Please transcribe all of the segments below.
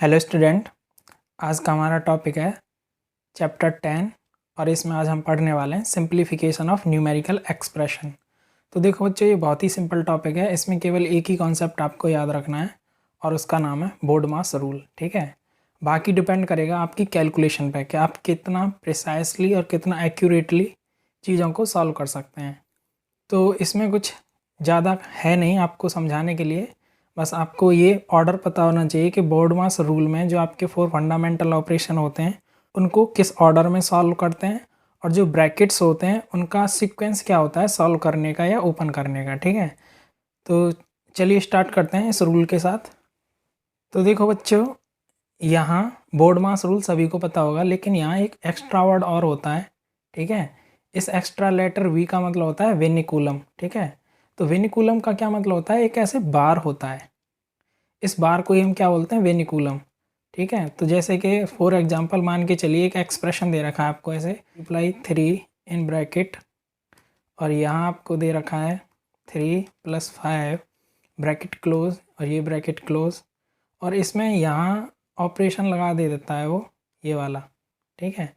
Hello student. आज का हमारा टॉपिक है चैप्टर 10 और इसमें आज हम पढ़ने वाले हैं सिंप्लीफिकेशन ऑफ न्यूमेरिकल एक्सप्रेशन। तो देखो बच्चों, ये बहुत ही सिंपल टॉपिक है। इसमें केवल एक ही कॉन्सेप्ट आपको याद रखना है और उसका नाम है बोर्डमास रूल। ठीक है, बाकी डिपेंड करेगा आपकी कैलकुलेशन पे कि आप कितना प्रिसाइसली और कितना एक्यूरेटली चीज़ों को सॉल्व कर सकते हैं। तो इसमें कुछ ज़्यादा है नहीं आपको समझाने के लिए, बस आपको ये ऑर्डर पता होना चाहिए कि बोर्डमास रूल में जो आपके 4 फंडामेंटल ऑपरेशन होते हैं उनको किस ऑर्डर में सॉल्व करते हैं, और जो ब्रैकेट्स होते हैं उनका सीक्वेंस क्या होता है सॉल्व करने का या ओपन करने का। ठीक है, तो चलिए स्टार्ट करते हैं इस रूल के साथ। तो देखो बच्चों, यहाँ बोर्डमास रूल सभी को पता होगा, लेकिन यहाँ एक एक्स्ट्रा वर्ड और होता है। ठीक है, इस एक्स्ट्रा लेटर वी का मतलब होता है वेनिकुलम। ठीक है, तो वेनिकुलम का क्या मतलब होता है, एक ऐसे बार होता है, इस बार को ही हम क्या बोलते हैं, वेनिकुलम। ठीक है, तो जैसे कि फॉर एग्जांपल मान के चलिए एक एक्सप्रेशन दे रखा है आपको ऐसे मल्टीप्लाई 3 इन ब्रैकेट, और यहाँ आपको दे रखा है 3 + 5 ब्रैकेट क्लोज, और ये ब्रैकेट क्लोज, और इसमें यहाँ ऑपरेशन लगा दे देता है वो ये वाला। ठीक है,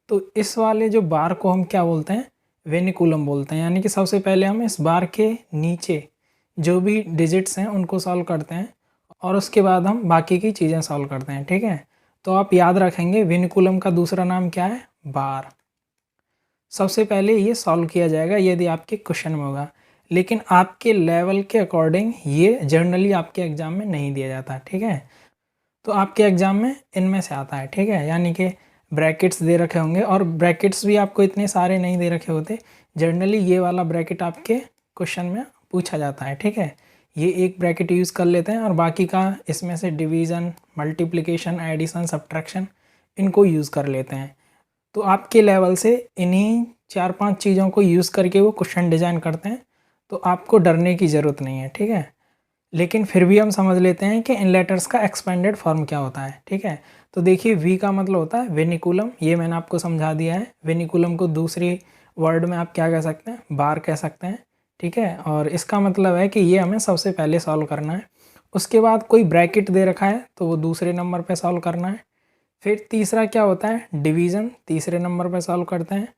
तो इस वाले जो बार को हम क्या बोलते हैं, वेनिकुलम बोलते हैं। यानी कि सबसे पहले हम इस बार के नीचे जो भी डिजिट्स हैं उनको सॉल्व करते हैं और उसके बाद हम बाकी की चीज़ें सॉल्व करते हैं। ठीक है, तो आप याद रखेंगे वेनिकुलम का दूसरा नाम क्या है, बार। सबसे पहले ये सॉल्व किया जाएगा यदि आपके क्वेश्चन में होगा, लेकिन आपके लेवल के अकॉर्डिंग ये जनरली आपके एग्ज़ाम में नहीं दिया जाता। ठीक है, तो आपके एग्ज़ाम में इनमें से आता है। ठीक है, यानी कि ब्रैकेट्स दे रखे होंगे, और ब्रैकेट्स भी आपको इतने सारे नहीं दे रखे होते। जनरली ये वाला ब्रैकेट आपके क्वेश्चन में पूछा जाता है। ठीक है, ये एक ब्रैकेट यूज़ कर लेते हैं और बाकी का इसमें से डिवीज़न, मल्टीप्लिकेशन, एडिशन, सब्ट्रैक्शन इनको यूज़ कर लेते हैं। तो आपके लेवल से इन्हीं 4-5 चीज़ों को यूज़ करके वो क्वेश्चन डिज़ाइन करते हैं, तो आपको डरने की ज़रूरत नहीं है। ठीक है, लेकिन फिर भी हम समझ लेते हैं कि इन लेटर्स का एक्सपेंडेड फॉर्म क्या होता है। ठीक है, तो देखिए वी का मतलब होता है वेनिकुलम, ये मैंने आपको समझा दिया है। वेनिकुलम को दूसरी वर्ड में आप क्या कह सकते हैं, बार कह सकते हैं। ठीक है, और इसका मतलब है कि ये हमें सबसे पहले सॉल्व करना है। उसके बाद कोई ब्रैकेट दे रखा है तो वो दूसरे नंबर पे सॉल्व करना है। फिर तीसरा क्या होता है, डिवीज़न, तीसरे नंबर पे सॉल्व करते हैं।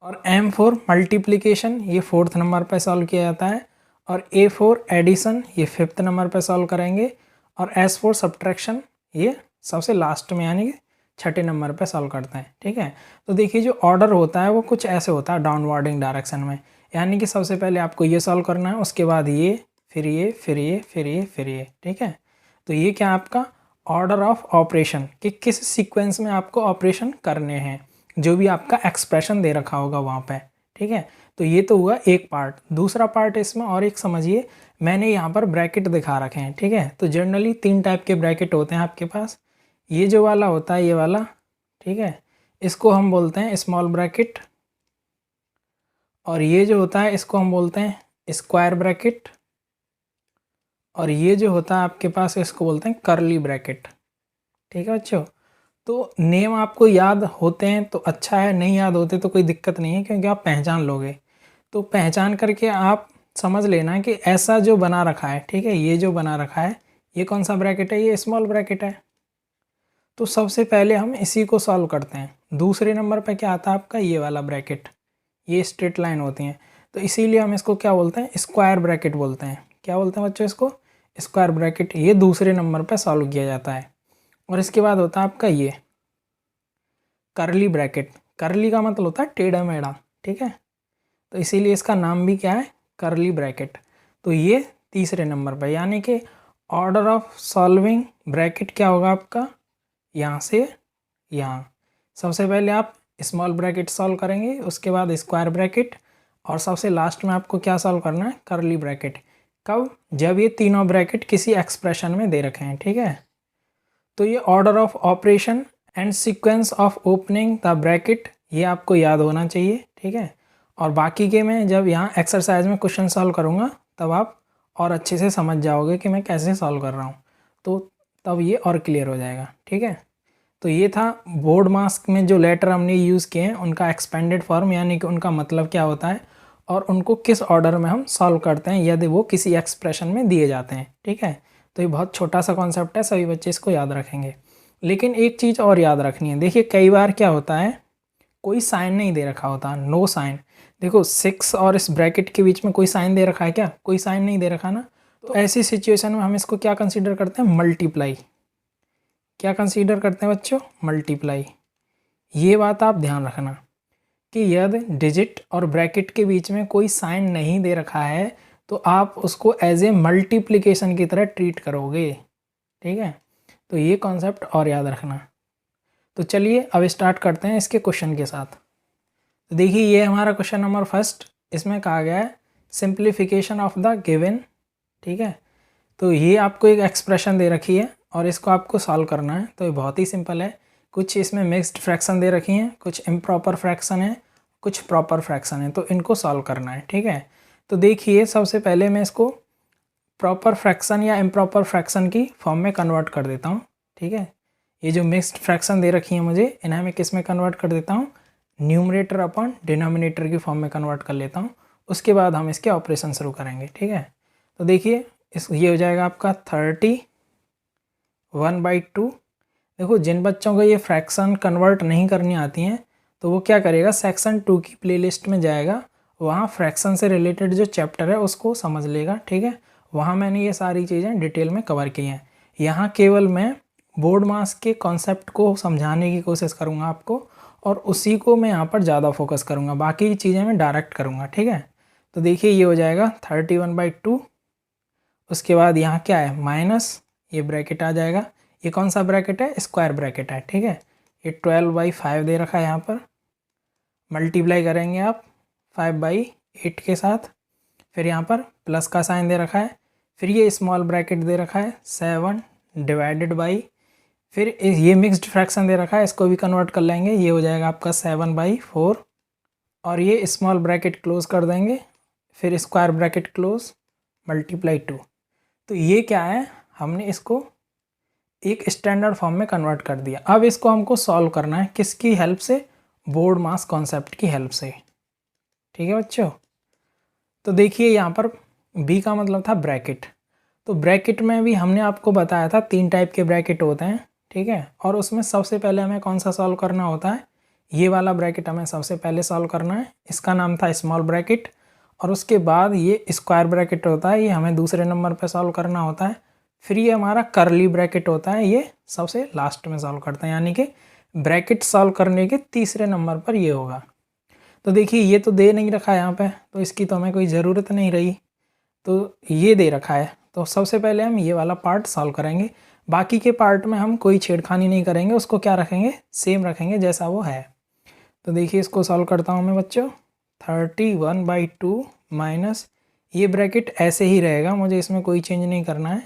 और M4 मल्टीप्लिकेशन, ये 4th नंबर पे सॉल्व किया जाता है। और A4 एडिशन, ये 5th नंबर पे सॉल्व करेंगे। और S4 सब्ट्रैक्शन, ये सबसे लास्ट में यानी कि 6ठे नंबर पे सॉल्व करते हैं। ठीक है, तो देखिए जो ऑर्डर होता है वो कुछ ऐसे होता है डाउनवर्डिंग डायरेक्शन में, यानी कि सबसे पहले आपको ये सॉल्व करना है, उसके बाद ये, फिर ये, फिर ये, फिर ये, फिर ये। ठीक है, तो ये क्या आपका ऑर्डर ऑफ ऑपरेशन कि किस सीक्वेंस में आपको ऑपरेशन करने हैं, जो भी आपका एक्सप्रेशन दे रखा होगा वहाँ पे। ठीक है, तो ये तो हुआ एक पार्ट। दूसरा पार्ट इसमें और एक समझिए, मैंने यहाँ पर ब्रैकेट दिखा रखे हैं। ठीक है, तो जनरली 3 टाइप के ब्रैकेट होते हैं आपके पास। ये जो वाला होता है, ये वाला, ठीक है, इसको हम बोलते हैं स्मॉल ब्रैकेट। और ये जो होता है इसको हम बोलते हैं स्क्वायर ब्रैकेट। और ये जो होता है आपके पास इसको बोलते हैं कर्ली ब्रैकेट। ठीक है बच्चों, तो नेम आपको याद होते हैं तो अच्छा है, नहीं याद होते तो कोई दिक्कत नहीं है, क्योंकि आप पहचान लोगे। तो पहचान करके आप समझ लेना कि ऐसा जो बना रखा है, ठीक है, ये जो बना रखा है ये कौन सा ब्रैकेट है, ये स्मॉल ब्रैकेट है। तो सबसे पहले हम इसी को सॉल्व करते हैं। दूसरे नंबर पे क्या आता है आपका, ये वाला ब्रैकेट, ये स्ट्रेट लाइन होती हैं, तो इसीलिए हम इसको क्या बोलते हैं, स्क्वायर ब्रैकेट बोलते हैं। क्या बोलते हैं बच्चों, इसको स्क्वायर ब्रैकेट। ये दूसरे नंबर पर सॉल्व किया जाता है। और इसके बाद होता है आपका ये करली ब्रैकेट। करली का मतलब होता है टेढ़ा मेढ़ा। ठीक है, तो इसीलिए इसका नाम भी क्या है, करली ब्रैकेट। तो ये तीसरे नंबर पर, यानी कि ऑर्डर ऑफ सॉल्विंग ब्रैकेट क्या होगा आपका, यहाँ से यहाँ। सबसे पहले आप स्मॉल ब्रैकेट सॉल्व करेंगे, उसके बाद स्क्वायर ब्रैकेट, और सबसे लास्ट में आपको क्या सॉल्व करना है, करली ब्रैकेट। कब, जब ये तीनों ब्रैकेट किसी एक्सप्रेशन में दे रखे हैं। ठीक है, तो ये order of operation and sequence of opening the bracket, ये आपको याद होना चाहिए। ठीक है, और बाकी के मैं जब यहाँ एक्सरसाइज में क्वेश्चन सॉल्व करूँगा तब आप और अच्छे से समझ जाओगे कि मैं कैसे सॉल्व कर रहा हूँ, तो तब ये और क्लियर हो जाएगा। ठीक है, तो ये था बोर्ड मास्क में जो लेटर हमने यूज़ किए हैं उनका एक्सपेंडेड फॉर्म, यानी कि उनका मतलब क्या होता है और उनको किस ऑर्डर में हम सॉल्व करते हैं यदि वो किसी एक्सप्रेशन में दिए जाते हैं। ठीक है, तो ये बहुत छोटा सा कॉन्सेप्ट है, सभी बच्चे इसको याद रखेंगे। लेकिन एक चीज़ और याद रखनी है, देखिए कई बार क्या होता है, कोई साइन नहीं दे रखा होता, नो साइन। देखो 6 और इस ब्रैकेट के बीच में कोई साइन दे रखा है क्या? कोई साइन नहीं दे रखा ना। तो ऐसी सिचुएशन में हम इसको क्या कंसीडर करते हैं? मल्टीप्लाई। क्या कंसीडर करते हैं बच्चों? मल्टीप्लाई। ये बात आप ध्यान रखना कि यदि डिजिट और ब्रैकेट के बीच में कोई साइन नहीं दे रखा है तो आप उसको एज ए मल्टीप्लिकेशन की तरह ट्रीट करोगे। ठीक है, तो ये कॉन्सेप्ट और याद रखना। तो चलिए अब स्टार्ट करते हैं इसके क्वेश्चन के साथ। तो देखिए ये हमारा क्वेश्चन नंबर फर्स्ट, इसमें कहा गया है सिंप्लीफिकेशन ऑफ द गिवन। ठीक है, तो ये आपको एक एक्सप्रेशन दे रखी है और इसको आपको सॉल्व करना है। तो ये बहुत ही सिंपल है। कुछ इसमें मिक्स्ड फ्रैक्शन दे रखी हैं, कुछ इम्प्रॉपर फ्रैक्शन है, कुछ प्रॉपर फ्रैक्शन है, तो इनको सॉल्व करना है। ठीक है, तो देखिए सबसे पहले मैं इसको प्रॉपर फ्रैक्शन या इम्प्रॉपर फ्रैक्शन की फॉर्म में कन्वर्ट कर देता हूँ। ठीक है, ये जो मिक्स्ड फ्रैक्शन दे रखी है मुझे, इन्हें मैं किस में कन्वर्ट कर देता हूँ? न्यूमरेटर अपॉन डिनोमिनेटर की फॉर्म में कन्वर्ट कर लेता हूँ। उसके बाद हम इसके ऑपरेशन शुरू करेंगे। ठीक है, तो देखिए ये हो जाएगा आपका 31/2। देखो जिन बच्चों को ये फ्रैक्शन कन्वर्ट नहीं करनी आती हैं तो वो क्या करेगा, सेक्शन 2 की प्लेलिस्ट में जाएगा, वहाँ फ्रैक्शन से रिलेटेड जो चैप्टर है उसको समझ लेगा। ठीक है, वहाँ मैंने ये सारी चीज़ें डिटेल में कवर की हैं। यहाँ केवल मैं बोर्ड मास के कॉन्सेप्ट को समझाने की कोशिश करूँगा आपको, और उसी को मैं यहाँ पर ज़्यादा फोकस करूँगा, बाकी चीज़ें मैं डायरेक्ट करूँगा। ठीक है, तो देखिए ये हो जाएगा 31/2। उसके बाद यहाँ क्या है, माइनस, ये ब्रैकेट आ जाएगा। ये कौन सा ब्रैकेट है? स्क्वायर ब्रैकेट है। ठीक है, ये 12/5 दे रखा है, यहाँ पर मल्टीप्लाई करेंगे आप 5/8 के साथ, फिर यहाँ पर प्लस का साइन दे रखा है, फिर ये स्मॉल ब्रैकेट दे रखा है 7 डिवाइडेड बाई, फिर ये मिक्स्ड फ्रैक्शन दे रखा है, इसको भी कन्वर्ट कर लेंगे, ये हो जाएगा आपका 7/4, और ये स्मॉल ब्रैकेट क्लोज कर देंगे, फिर स्क्वायर ब्रैकेट क्लोज मल्टीप्लाई 2। तो ये क्या है, हमने इसको एक स्टैंडर्ड फॉर्म में कन्वर्ट कर दिया। अब इसको हमको सॉल्व करना है, किसकी हेल्प से? बोर्ड मास कॉन्सेप्ट की हेल्प से। ठीक है बच्चों, तो देखिए यहाँ पर बी का मतलब था ब्रैकेट। तो ब्रैकेट में भी हमने आपको बताया था 3 टाइप के ब्रैकेट होते हैं। ठीक है, और उसमें सबसे पहले हमें कौन सा सॉल्व करना होता है? ये वाला ब्रैकेट हमें सबसे पहले सॉल्व करना है, इसका नाम था स्मॉल ब्रैकेट। और उसके बाद ये स्क्वायर ब्रैकेट होता है, ये हमें दूसरे नंबर पे सॉल्व करना होता है। फिर ये हमारा करली ब्रैकेट होता है, ये सबसे लास्ट में सॉल्व करते हैं, यानी कि ब्रैकेट सॉल्व करने के तीसरे नंबर पर ये होगा। तो देखिए ये तो दे नहीं रखा है यहाँ पे, तो इसकी तो हमें कोई ज़रूरत नहीं रही, तो ये दे रखा है। तो सबसे पहले हम ये वाला पार्ट सॉल्व करेंगे, बाकी के पार्ट में हम कोई छेड़खानी नहीं करेंगे, उसको क्या रखेंगे, सेम रखेंगे जैसा वो है। तो देखिए इसको सॉल्व करता हूँ मैं बच्चों। 31/2 माइनस, ये ब्रैकेट ऐसे ही रहेगा, मुझे इसमें कोई चेंज नहीं करना है।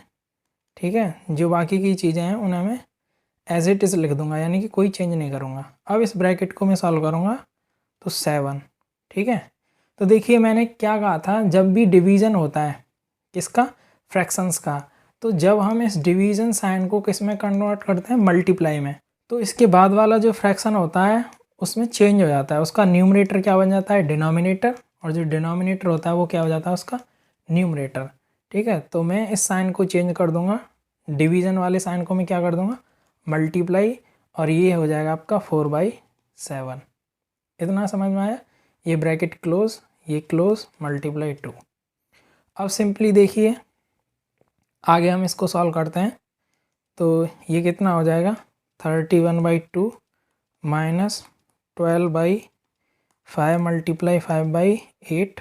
ठीक है, जो बाकी की चीज़ें हैं उन्हें मैं एज इट इज़ लिख दूंगा, यानी कि कोई चेंज नहीं करूँगा। अब इस ब्रैकेट को मैं सॉल्व करूँगा तो 7। ठीक है, तो देखिए मैंने क्या कहा था, जब भी डिवीज़न होता है किसका, फ्रैक्शंस का, तो जब हम इस डिवीज़न साइन को किस में कन्वर्ट करते हैं, मल्टीप्लाई में, तो इसके बाद वाला जो फ्रैक्शन होता है उसमें चेंज हो जाता है, उसका न्यूमरेटर क्या बन जाता है, डिनोमिनेटर, और जो डिनोमिनेटर होता है वो क्या हो जाता है, उसका न्यूमरेटर। ठीक है, तो मैं इस साइन को चेंज कर दूंगा, डिवीज़न वाले साइन को मैं क्या कर दूंगा, मल्टीप्लाई, और ये हो जाएगा आपका 4/7। इतना समझ में आया? ये ब्रैकेट क्लोज, ये क्लोज, मल्टीप्लाई 2। अब सिंपली देखिए आगे हम इसको सॉल्व करते हैं। तो ये कितना हो जाएगा, 31/2 माइनस 12/5 मल्टीप्लाई 5/8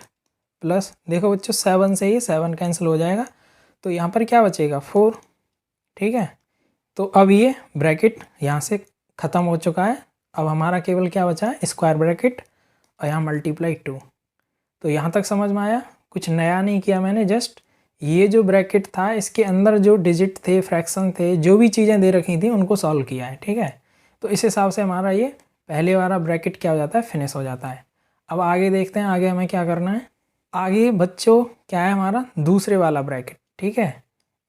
प्लस, देखो बच्चों 7 से ही 7 कैंसिल हो जाएगा, तो यहाँ पर क्या बचेगा, 4। ठीक है, तो अब ये ब्रैकेट यहाँ से ख़त्म हो चुका है, अब हमारा केवल क्या बचा है, स्क्वायर ब्रैकेट, और यहाँ मल्टीप्लाई 2। तो यहाँ तक समझ में आया? कुछ नया नहीं किया मैंने, जस्ट ये जो ब्रैकेट था इसके अंदर जो डिजिट थे, फ्रैक्शन थे, जो भी चीज़ें दे रखी थी उनको सॉल्व किया है। ठीक है, तो इस हिसाब से हमारा ये पहले वाला ब्रैकेट क्या हो जाता है, फिनिश हो जाता है। अब आगे देखते हैं, आगे हमें क्या करना है। आगे बच्चों क्या है हमारा, दूसरे वाला ब्रैकेट। ठीक है,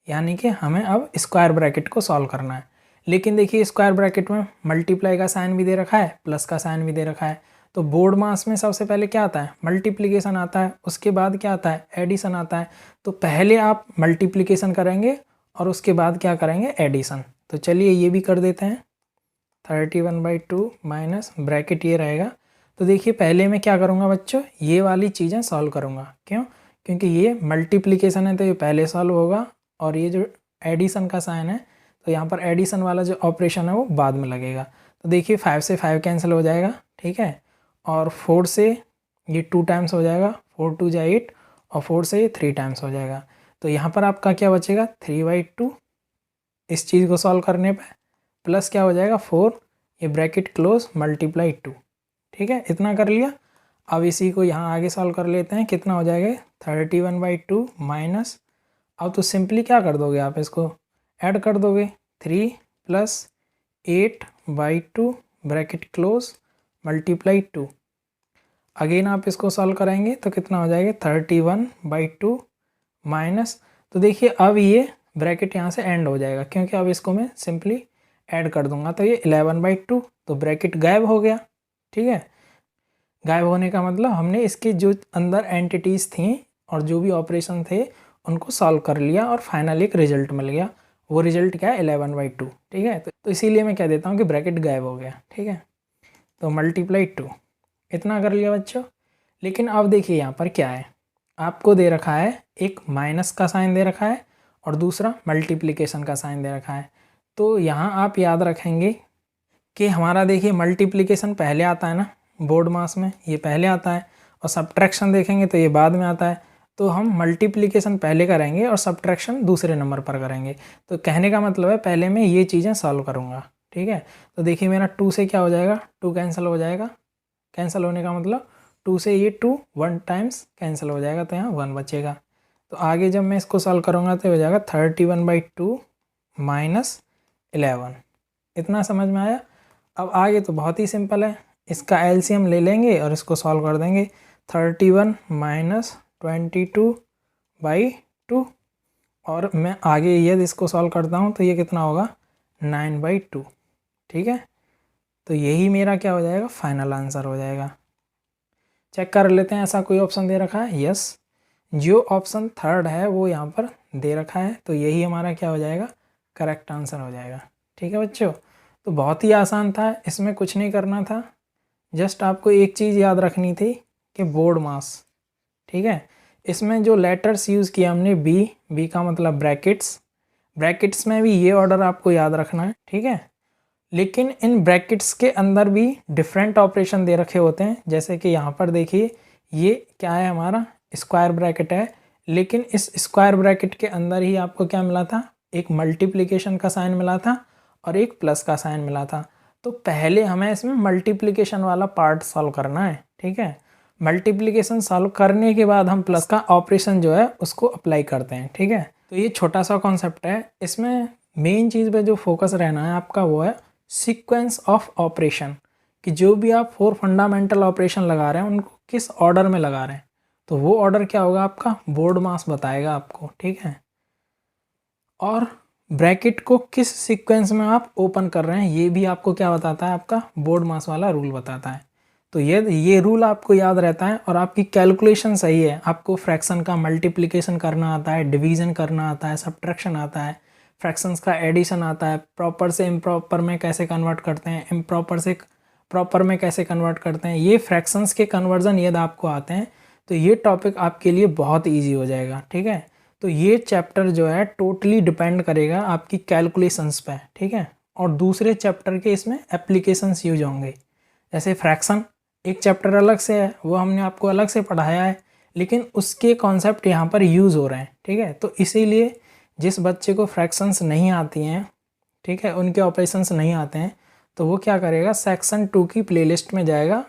यानी कि हमें अब स्क्वायर ब्रैकेट को सॉल्व करना है। लेकिन देखिए स्क्वायर ब्रैकेट में मल्टीप्लाई का साइन भी दे रखा है, प्लस का साइन भी दे रखा है, तो बोर्ड मास में सबसे पहले क्या आता है, मल्टीप्लिकेशन आता है, उसके बाद क्या आता है, एडिशन आता है। तो पहले आप मल्टीप्लिकेशन करेंगे और उसके बाद क्या करेंगे, एडिशन। तो चलिए ये भी कर देते हैं। 31/2 माइनस ब्रैकेट ये रहेगा। तो देखिए पहले मैं क्या करूँगा बच्चों, ये वाली चीज़ें सॉल्व करूँगा। क्यों? क्योंकि ये मल्टीप्लिकेशन है तो ये पहले सॉल्व होगा, और ये जो एडिशन का साइन है तो यहाँ पर एडिशन वाला जो ऑपरेशन है वो बाद में लगेगा। तो देखिए 5 से 5 कैंसिल हो जाएगा, ठीक है, और 4 से ये 2 टाइम्स हो जाएगा, 4 2 जा 8, और 4 से ये 3 टाइम्स हो जाएगा। तो यहाँ पर आपका क्या बचेगा, 3/2 इस चीज़ को सॉल्व करने पर, प्लस क्या हो जाएगा 4, ये ब्रैकेट क्लोज मल्टीप्लाई 2, ठीक है, इतना कर लिया। अब इसी को यहाँ आगे सॉल्व कर लेते हैं, कितना हो जाएगा 31/2 माइनस, अब तो सिंपली क्या कर दोगे आप, इसको ऐड कर दोगे, 3 + 8/2 ब्रैकेट क्लोज मल्टीप्लाई 2। अगेन आप इसको सॉल्व कराएंगे तो कितना हो जाएगा 31/2 माइनस, तो देखिए अब ये ब्रैकेट यहाँ से एंड हो जाएगा क्योंकि अब इसको मैं सिंपली ऐड कर दूंगा, तो ये 11/2, तो ब्रैकेट गायब हो गया, ठीक है। गायब होने का मतलब हमने इसके जो अंदर एंटिटीज़ थी और जो भी ऑपरेशन थे उनको सॉल्व कर लिया और फाइनल एक रिजल्ट मिल गया। वो रिजल्ट क्या है 11/2, ठीक है। तो इसीलिए मैं कह देता हूँ कि ब्रैकेट गायब हो गया, ठीक है। तो मल्टीप्लाई 2 इतना कर लिया बच्चों। लेकिन अब देखिए यहाँ पर क्या है, आपको दे रखा है एक माइनस का साइन दे रखा है और दूसरा मल्टीप्लिकेशन का साइन दे रखा है। तो यहाँ आप याद रखेंगे कि हमारा देखिए मल्टीप्लिकेशन पहले आता है ना बोर्ड मास में, ये पहले आता है, और सब्ट्रैक्शन देखेंगे तो ये बाद में आता है। तो हम मल्टीप्लिकेशन पहले करेंगे और सब्ट्रैक्शन दूसरे नंबर पर करेंगे। तो कहने का मतलब है पहले मैं ये चीज़ें सॉल्व करूँगा, ठीक है। तो देखिए मेरा 2 से क्या हो जाएगा, 2 कैंसिल हो जाएगा, कैंसिल होने का मतलब 2 से ये 2 1 टाइम्स कैंसिल हो जाएगा, तो यहाँ 1 बचेगा। तो आगे जब मैं इसको सॉल्व करूँगा तो हो जाएगा 31/2 माइनस 11। इतना समझ में आया। अब आगे तो बहुत ही सिंपल है, इसका एलसीएम ले लेंगे और इसको सॉल्व कर देंगे। 31 माइनस 22/2, और मैं आगे यदि इसको सॉल्व करता हूँ तो ये कितना होगा 9/2, ठीक है। तो यही मेरा क्या हो जाएगा फाइनल आंसर हो जाएगा। चेक कर लेते हैं ऐसा कोई ऑप्शन दे रखा है, यस, जो ऑप्शन थर्ड है वो यहाँ पर दे रखा है, तो यही हमारा क्या हो जाएगा करेक्ट आंसर हो जाएगा, ठीक है बच्चों। तो बहुत ही आसान था, इसमें कुछ नहीं करना था, जस्ट आपको एक चीज़ याद रखनी थी कि बोर्ड मास, ठीक है। इसमें जो लेटर्स यूज़ किया हमने बी का मतलब ब्रैकेट्स में भी ये ऑर्डर आपको याद रखना है, ठीक है। लेकिन इन ब्रैकेट्स के अंदर भी डिफरेंट ऑपरेशन दे रखे होते हैं, जैसे कि यहाँ पर देखिए ये क्या है हमारा स्क्वायर ब्रैकेट है, लेकिन इस स्क्वायर ब्रैकेट के अंदर ही आपको क्या मिला था, एक मल्टीप्लिकेशन का साइन मिला था और एक प्लस का साइन मिला था। तो पहले हमें इसमें मल्टीप्लिकेशन वाला पार्ट सॉल्व करना है, ठीक है। मल्टीप्लिकेशन सॉल्व करने के बाद हम प्लस का ऑपरेशन जो है उसको अप्लाई करते हैं, ठीक है। तो ये छोटा सा कॉन्सेप्ट है, इसमें मेन चीज़ पे जो फोकस रहना है आपका वो है सीक्वेंस ऑफ ऑपरेशन, कि जो भी आप 4 फंडामेंटल ऑपरेशन लगा रहे हैं उनको किस ऑर्डर में लगा रहे हैं, तो वो ऑर्डर क्या होगा आपका बोर्ड मास बताएगा आपको, ठीक है। और ब्रैकेट को किस सीक्वेंस में आप ओपन कर रहे हैं ये भी आपको क्या बताता है, आपका बोर्ड मास वाला रूल बताता है। तो ये रूल आपको याद रहता है और आपकी कैलकुलेशन सही है, आपको फ्रैक्शन का मल्टीप्लिकेशन करना आता है, डिवीज़न करना आता है, सब्ट्रैक्शन आता है, फ्रैक्शंस का एडिशन आता है, प्रॉपर से इम्प्रॉपर में कैसे कन्वर्ट करते हैं, इम्प्रॉपर से प्रॉपर में कैसे कन्वर्ट करते हैं, ये फ्रैक्शंस के कन्वर्जन यदि आपको आते हैं तो ये टॉपिक आपके लिए बहुत ईजी हो जाएगा, ठीक है। तो ये चैप्टर जो है टोटली डिपेंड करेगा आपकी कैलकुलेशंस पे, ठीक है। और दूसरे चैप्टर के इसमें एप्लीकेशंस यूज होंगे, जैसे फ्रैक्शन एक चैप्टर अलग से है, वो हमने आपको अलग से पढ़ाया है, लेकिन उसके कॉन्सेप्ट यहाँ पर यूज़ हो रहे हैं, ठीक है। तो इसीलिए जिस बच्चे को फ्रैक्शंस नहीं आती हैं, ठीक है, उनके ऑपरेशंस नहीं आते हैं, तो वो क्या करेगा सेक्शन 2 की प्लेलिस्ट में जाएगा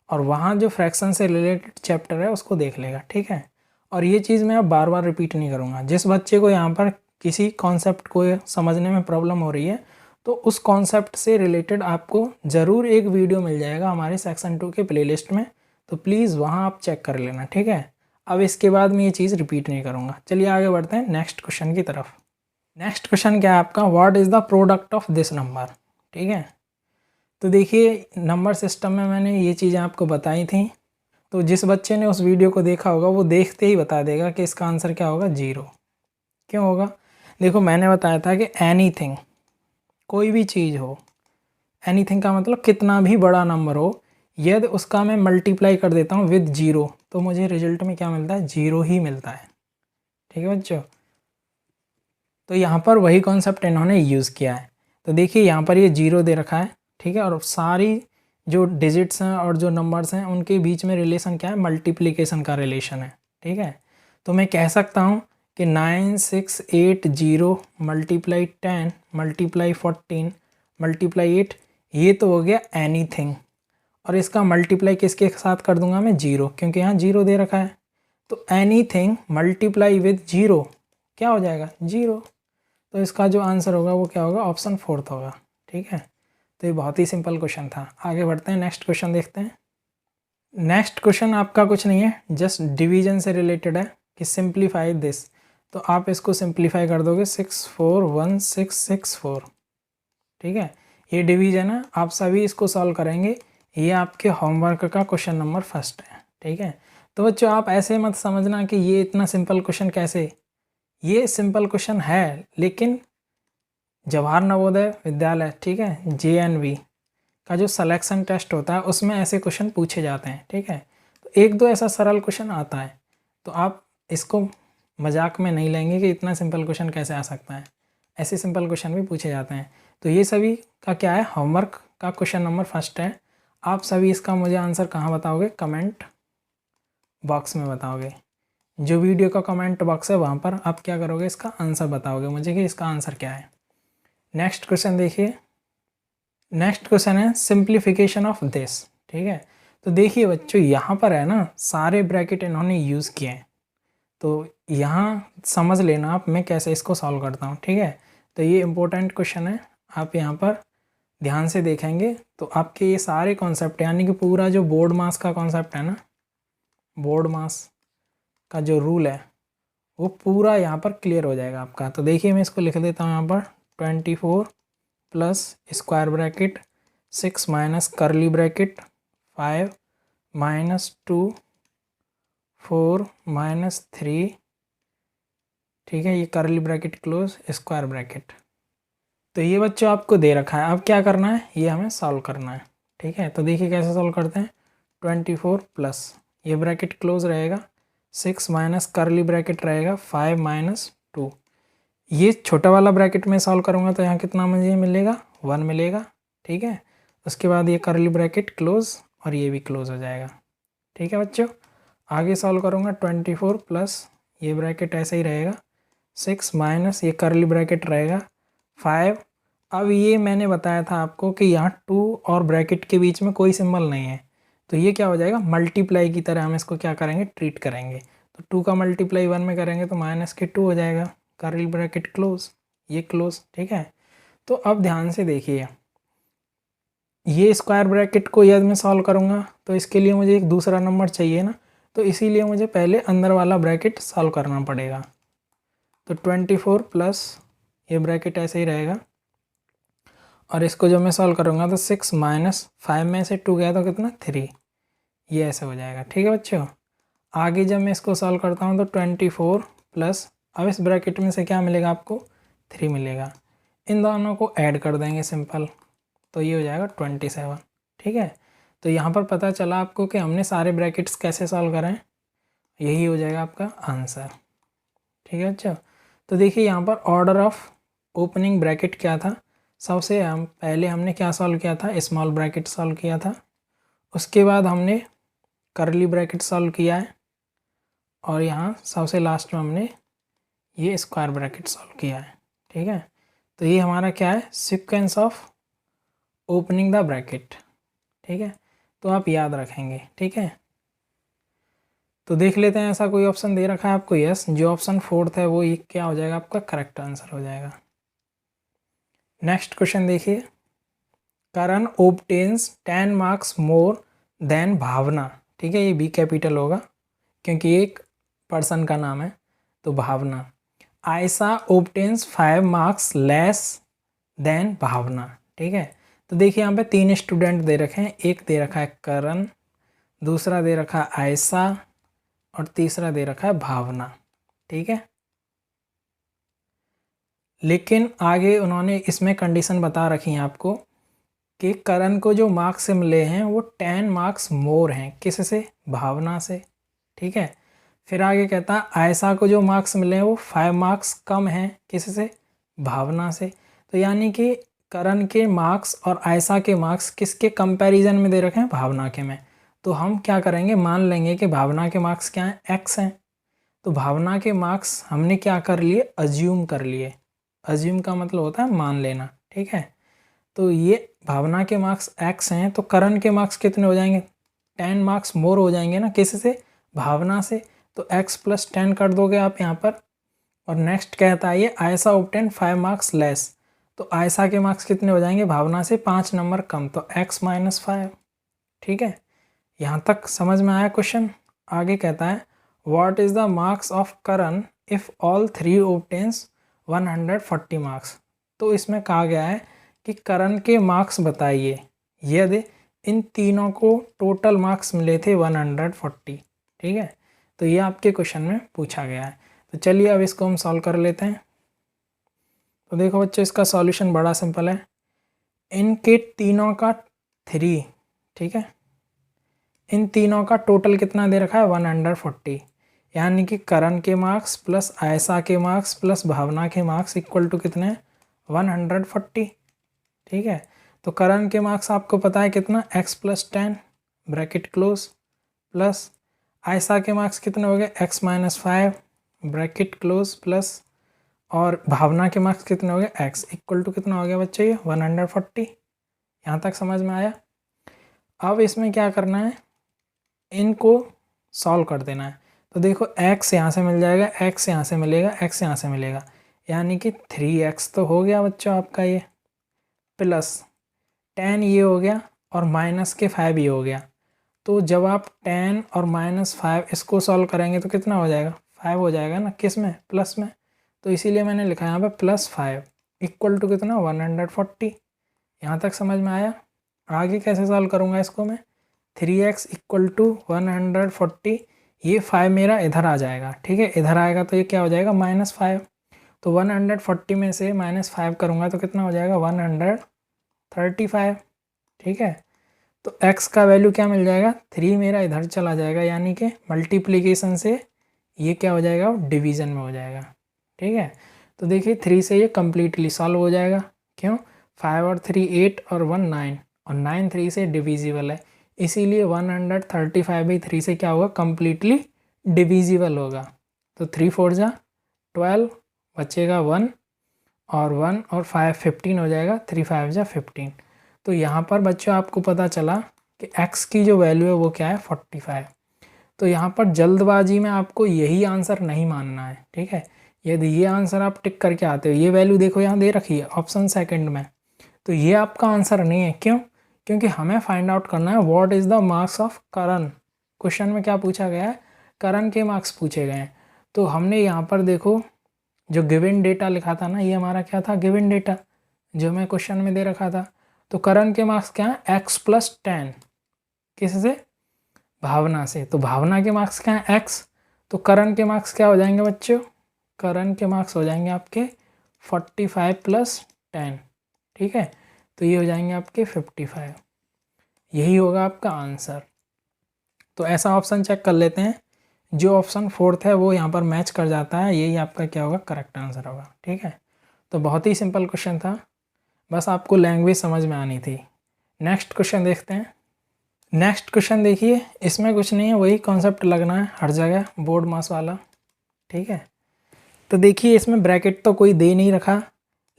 और वहाँ जो फ्रैक्शन से रिलेटेड चैप्टर है उसको देख लेगा, ठीक है। और ये चीज़ मैं अब बार बार रिपीट नहीं करूँगा। जिस बच्चे को यहाँ पर किसी कॉन्सेप्ट को समझने में प्रॉब्लम हो रही है तो उस कॉन्सेप्ट से रिलेटेड आपको ज़रूर एक वीडियो मिल जाएगा हमारे सेक्शन 2 के प्लेलिस्ट में, तो प्लीज़ वहाँ आप चेक कर लेना, ठीक है। अब इसके बाद मैं ये चीज़ रिपीट नहीं करूँगा। चलिए आगे बढ़ते हैं नेक्स्ट क्वेश्चन की तरफ। नेक्स्ट क्वेश्चन क्या है आपका, what is the product of this number, ठीक है। तो देखिए नंबर सिस्टम में मैंने ये चीज़ें आपको बताई थी, तो जिस बच्चे ने उस वीडियो को देखा होगा वो देखते ही बता देगा कि इसका आंसर क्या होगा 0। क्यों होगा, देखो मैंने बताया था कि एनीथिंग कोई भी चीज़ हो, एनीथिंग का मतलब कितना भी बड़ा नंबर हो, यदि उसका मैं मल्टीप्लाई कर देता हूँ विद जीरो तो मुझे रिजल्ट में क्या मिलता है, जीरो ही मिलता है। ठीक है बच्चों, तो यहाँ पर वही कॉन्सेप्ट इन्होंने यूज़ किया है। तो देखिए यहाँ पर ये जीरो दे रखा है, ठीक है, और सारी जो डिजिट्स हैं और जो नंबर्स हैं उनके बीच में रिलेशन क्या है, मल्टीप्लिकेशन का रिलेशन है। ठीक है, तो मैं कह सकता हूँ कि 9680 मल्टीप्लाई 10 मल्टीप्लाई 14 मल्टीप्लाई 8, ये तो हो गया एनीथिंग, और इसका मल्टीप्लाई किसके साथ कर दूंगा मैं, जीरो, क्योंकि यहाँ जीरो दे रखा है। तो एनीथिंग मल्टीप्लाई विद जीरो क्या हो जाएगा, जीरो। तो इसका जो आंसर होगा वो क्या होगा, ऑप्शन फोर्थ होगा। ठीक है, तो ये बहुत ही सिंपल क्वेश्चन था। आगे बढ़ते हैं, नेक्स्ट क्वेश्चन देखते हैं। नेक्स्ट क्वेश्चन आपका कुछ नहीं है, जस्ट डिवीजन से रिलेटेड है कि सिंप्लीफाई दिस। तो आप इसको सिंप्लीफाई कर दोगे 641664। ठीक है, ये डिवीजन है, आप सभी इसको सॉल्व करेंगे। ये आपके होमवर्क का क्वेश्चन नंबर फर्स्ट है। ठीक है, तो बच्चों आप ऐसे मत समझना कि ये इतना सिंपल क्वेश्चन कैसे, ये सिंपल क्वेश्चन है, लेकिन जवाहर नवोदय विद्यालय, ठीक है, JNV का जो सिलेक्शन टेस्ट होता है उसमें ऐसे क्वेश्चन पूछे जाते हैं। ठीक है, तो एक दो ऐसा सरल क्वेश्चन आता है, तो आप इसको मजाक में नहीं लेंगे कि इतना सिंपल क्वेश्चन कैसे आ सकता है, ऐसे सिंपल क्वेश्चन भी पूछे जाते हैं। तो ये सभी का क्या है, होमवर्क का क्वेश्चन नंबर फर्स्ट है। आप सभी इसका मुझे आंसर कहाँ बताओगे, कमेंट बॉक्स में बताओगे। जो वीडियो का कमेंट बॉक्स है वहाँ पर आप क्या करोगे, इसका आंसर बताओगे मुझे कि इसका आंसर क्या है। नेक्स्ट क्वेश्चन देखिए, नेक्स्ट क्वेश्चन है सिंप्लीफिकेशन ऑफ दिस। ठीक है, तो देखिए बच्चों यहाँ पर है ना, सारे ब्रैकेट इन्होंने यूज़ किए हैं, तो यहाँ समझ लेना आप मैं कैसे इसको सॉल्व करता हूँ। ठीक है, तो ये इम्पोर्टेंट क्वेश्चन है, आप यहाँ पर ध्यान से देखेंगे तो आपके ये सारे कॉन्सेप्ट यानी कि पूरा जो बोर्ड मास का कॉन्सेप्ट है ना, बोर्ड मास का जो रूल है वो पूरा यहाँ पर क्लियर हो जाएगा आपका। तो देखिए मैं इसको लिख देता हूँ यहाँ पर 24 प्लस स्क्वायर ब्रैकेट 6 माइनस करली ब्रैकेट 5 माइनस 2 4 माइनस 3, ठीक है, ये करली ब्रैकेट क्लोज स्क्वायर ब्रैकेट। तो ये बच्चों आपको दे रखा है, अब क्या करना है, ये हमें सॉल्व करना है। ठीक है, तो देखिए कैसे सॉल्व करते हैं, 24 प्लस ये ब्रैकेट क्लोज रहेगा, 6 माइनस करली ब्रैकेट रहेगा 5 माइनस 2, ये छोटा वाला ब्रैकेट में सॉल्व करूँगा तो यहाँ कितना मुझे मिलेगा, 1 मिलेगा। ठीक है, उसके बाद ये करली ब्रैकेट क्लोज और ये भी क्लोज हो जाएगा। ठीक है बच्चों, आगे सॉल्व करूँगा 24 प्लस ये ब्रैकेट ऐसे ही रहेगा, 6 माइनस ये करली ब्रैकेट रहेगा 5। अब ये मैंने बताया था आपको कि यहाँ 2 और ब्रैकेट के बीच में कोई सिंबल नहीं है, तो ये क्या हो जाएगा, मल्टीप्लाई की तरह हम इसको क्या करेंगे, ट्रीट करेंगे। तो 2 का मल्टीप्लाई 1 में करेंगे तो माइनस के 2 हो जाएगा, करली ब्रैकेट क्लोज, ये क्लोज। ठीक है, तो अब ध्यान से देखिए, ये स्क्वायर ब्रैकेट को यदि मैं सॉल्व करूँगा तो इसके लिए मुझे एक दूसरा नंबर चाहिए ना, तो इसीलिए मुझे पहले अंदर वाला ब्रैकेट सॉल्व करना पड़ेगा। तो 24 प्लस ये ब्रैकेट ऐसे ही रहेगा, और इसको जब मैं सॉल्व करूँगा तो 6 माइनस 5 में से 2 गया तो कितना, 3, ये ऐसे हो जाएगा। ठीक है बच्चों, आगे जब मैं इसको सॉल्व करता हूँ तो 24 प्लस, अब इस ब्रैकेट में से क्या मिलेगा आपको, 3 मिलेगा, इन दोनों को ऐड कर देंगे सिंपल, तो ये हो जाएगा 27। ठीक है, तो यहाँ पर पता चला आपको कि हमने सारे ब्रैकेट्स कैसे सॉल्व करें, यही हो जाएगा आपका आंसर। ठीक है बच्चों, तो देखिए यहाँ पर ऑर्डर ऑफ ओपनिंग ब्रैकेट क्या था, सबसे हम पहले हमने क्या सॉल्व किया था, स्मॉल ब्रैकेट सॉल्व किया था, उसके बाद हमने करली ब्रैकेट सॉल्व किया है, और यहाँ सबसे लास्ट में हमने ये स्क्वायर ब्रैकेट सॉल्व किया है। ठीक है, तो ये हमारा क्या है, sequence of opening the bracket. ठीक है, तो आप याद रखेंगे। ठीक है, तो देख लेते हैं ऐसा कोई ऑप्शन दे रखा है आपको, यस, जो ऑप्शन फोर्थ है वो ये क्या हो जाएगा, आपका करेक्ट आंसर हो जाएगा। नेक्स्ट क्वेश्चन देखिए, करण ओब्टेन्स 10 मार्क्स मोर देन भावना। ठीक है, ये बी कैपिटल होगा क्योंकि एक पर्सन का नाम है, तो भावना। आयशा ओब्टेन्स 5 मार्क्स लेस देन भावना। ठीक है, तो देखिए यहाँ पे 3 स्टूडेंट दे रखे हैं, एक दे रखा है करण, दूसरा दे रखा है आयशा, और तीसरा दे रखा है भावना। ठीक है, लेकिन आगे उन्होंने इसमें कंडीशन बता रखी है आपको कि करण को जो मार्क्स मिले हैं वो 10 मार्क्स मोर हैं, किससे? भावना से। ठीक है। फिर आगे कहता है आयशा को जो मार्क्स मिले हैं वो 5 मार्क्स कम हैं, किससे? भावना से। तो यानी कि करण के मार्क्स और आयशा के मार्क्स किसके कंपैरिजन में दे रखे हैं? भावना के में। तो हम क्या करेंगे, मान लेंगे कि भावना के मार्क्स क्या हैं? एक्स हैं। तो भावना के मार्क्स हमने क्या कर लिए? अज्यूम कर लिए। अज्यूम का मतलब होता है मान लेना। ठीक है। तो ये भावना के मार्क्स एक्स हैं, तो करण के मार्क्स कितने हो जाएंगे? 10 मार्क्स मोर हो जाएंगे ना, किससे? भावना से। तो x + 10 कर दोगे आप यहाँ पर। और नेक्स्ट कहता है ये आयशा ऑब्टेन 5 मार्क्स लेस। तो आयशा के मार्क्स कितने हो जाएंगे? भावना से 5 नंबर कम, तो x - 5। ठीक है। यहाँ तक समझ में आया क्वेश्चन? आगे कहता है what is the marks of Karan if all 3 obtains 140 marks. तो इसमें कहा गया है कि करण के मार्क्स बताइए यदि इन तीनों को टोटल मार्क्स मिले थे 140। ठीक है। तो ये आपके क्वेश्चन में पूछा गया है। तो चलिए अब इसको हम सॉल्व कर लेते हैं। तो देखो बच्चों, इसका सॉल्यूशन बड़ा सिंपल है। इनके तीनों का 3, ठीक है, इन तीनों का टोटल कितना दे रखा है? 140। यानी कि करण के मार्क्स प्लस आयशा के मार्क्स प्लस भावना के मार्क्स इक्वल टू कितने? 140। ठीक है। तो करण के मार्क्स आपको पता है कितना? x + 10 bracket close, plus Ayesha के मार्क्स कितने हो गए? x - 5 ब्रैकेट क्लोज, प्लस और भावना के मार्क्स कितने हो गए? x इक्वल टू कितना हो गया बच्चे? ये 140। यहाँ तक समझ में आया? अब इसमें क्या करना है, इनको सॉल्व कर देना है। तो देखो x यहाँ से मिल जाएगा, x यहाँ से मिलेगा, x यहाँ से मिलेगा, यानी कि 3x तो हो गया बच्चों आपका ये, प्लस 10 ये हो गया और माइनस के 5 ये हो गया। तो जब आप 10 और -5 इसको सॉल्व करेंगे तो कितना हो जाएगा? 5 हो जाएगा ना, किस में? प्लस में। तो इसीलिए मैंने लिखा यहाँ पे +5 इक्वल टू कितना? 140। यहाँ तक समझ में आया? आगे कैसे सॉल्व करूँगा इसको मैं? 3x इक्वल टू 140, ये 5 मेरा इधर आ जाएगा। ठीक है, इधर आएगा तो ये क्या हो जाएगा? -5। तो 140 में से -5 करूँगा तो कितना हो जाएगा? 135। ठीक है। तो x का वैल्यू क्या मिल जाएगा? 3 मेरा इधर चला जाएगा, यानी कि मल्टीप्लिकेशन से ये क्या हो जाएगा? डिवीज़न में हो जाएगा। ठीक है। तो देखिए 3 से ये कम्प्लीटली सॉल्व हो जाएगा। क्यों? 5 और 3 8 और 1 9, और 9 3 से डिविजिबल है, इसीलिए 135 भी 3 से क्या होगा? कम्प्लीटली डिविजिबल होगा। तो 3 4 जा 12, बचेगा 1 और 1 और 5 15 हो जाएगा, 3 5 जा 15। तो यहाँ पर बच्चों आपको पता चला कि x की जो वैल्यू है वो क्या है? 45। तो यहाँ पर जल्दबाजी में आपको यही आंसर नहीं मानना है। ठीक है। यदि ये आंसर आप टिक करके आते हो, ये वैल्यू देखो यहाँ दे रखी है ऑप्शन सेकंड में, तो ये आपका आंसर नहीं है। क्यों? क्योंकि हमें फाइंड आउट करना है what is the marks of Karan. Question में क्या पूछा गया है? करण के मार्क्स पूछे गए हैं। तो हमने यहाँ पर देखो जो गिवन डेटा लिखा था ना, ये हमारा क्या था? गिवन डेटा जो हमें क्वेश्चन में दे रखा था। तो करण के मार्क्स क्या है? x + 10, किससे? भावना से। तो भावना के मार्क्स क्या है? x। तो करण के मार्क्स क्या हो जाएंगे बच्चों? करण के मार्क्स हो जाएंगे आपके 45 + 10। ठीक है। तो ये हो जाएंगे आपके 55। यही होगा आपका आंसर। तो ऐसा ऑप्शन चेक कर लेते हैं, जो ऑप्शन 4th है वो यहाँ पर मैच कर जाता है, यही आपका क्या होगा? करेक्ट आंसर होगा। ठीक है। तो बहुत ही सिंपल क्वेश्चन था, बस आपको लैंग्वेज समझ में आनी थी। नेक्स्ट क्वेश्चन देखते हैं। नेक्स्ट क्वेश्चन देखिए, इसमें कुछ नहीं है, वही कॉन्सेप्ट लगना है हर जगह, बोर्ड मास वाला। ठीक है। तो देखिए इसमें ब्रैकेट तो कोई दे नहीं रखा,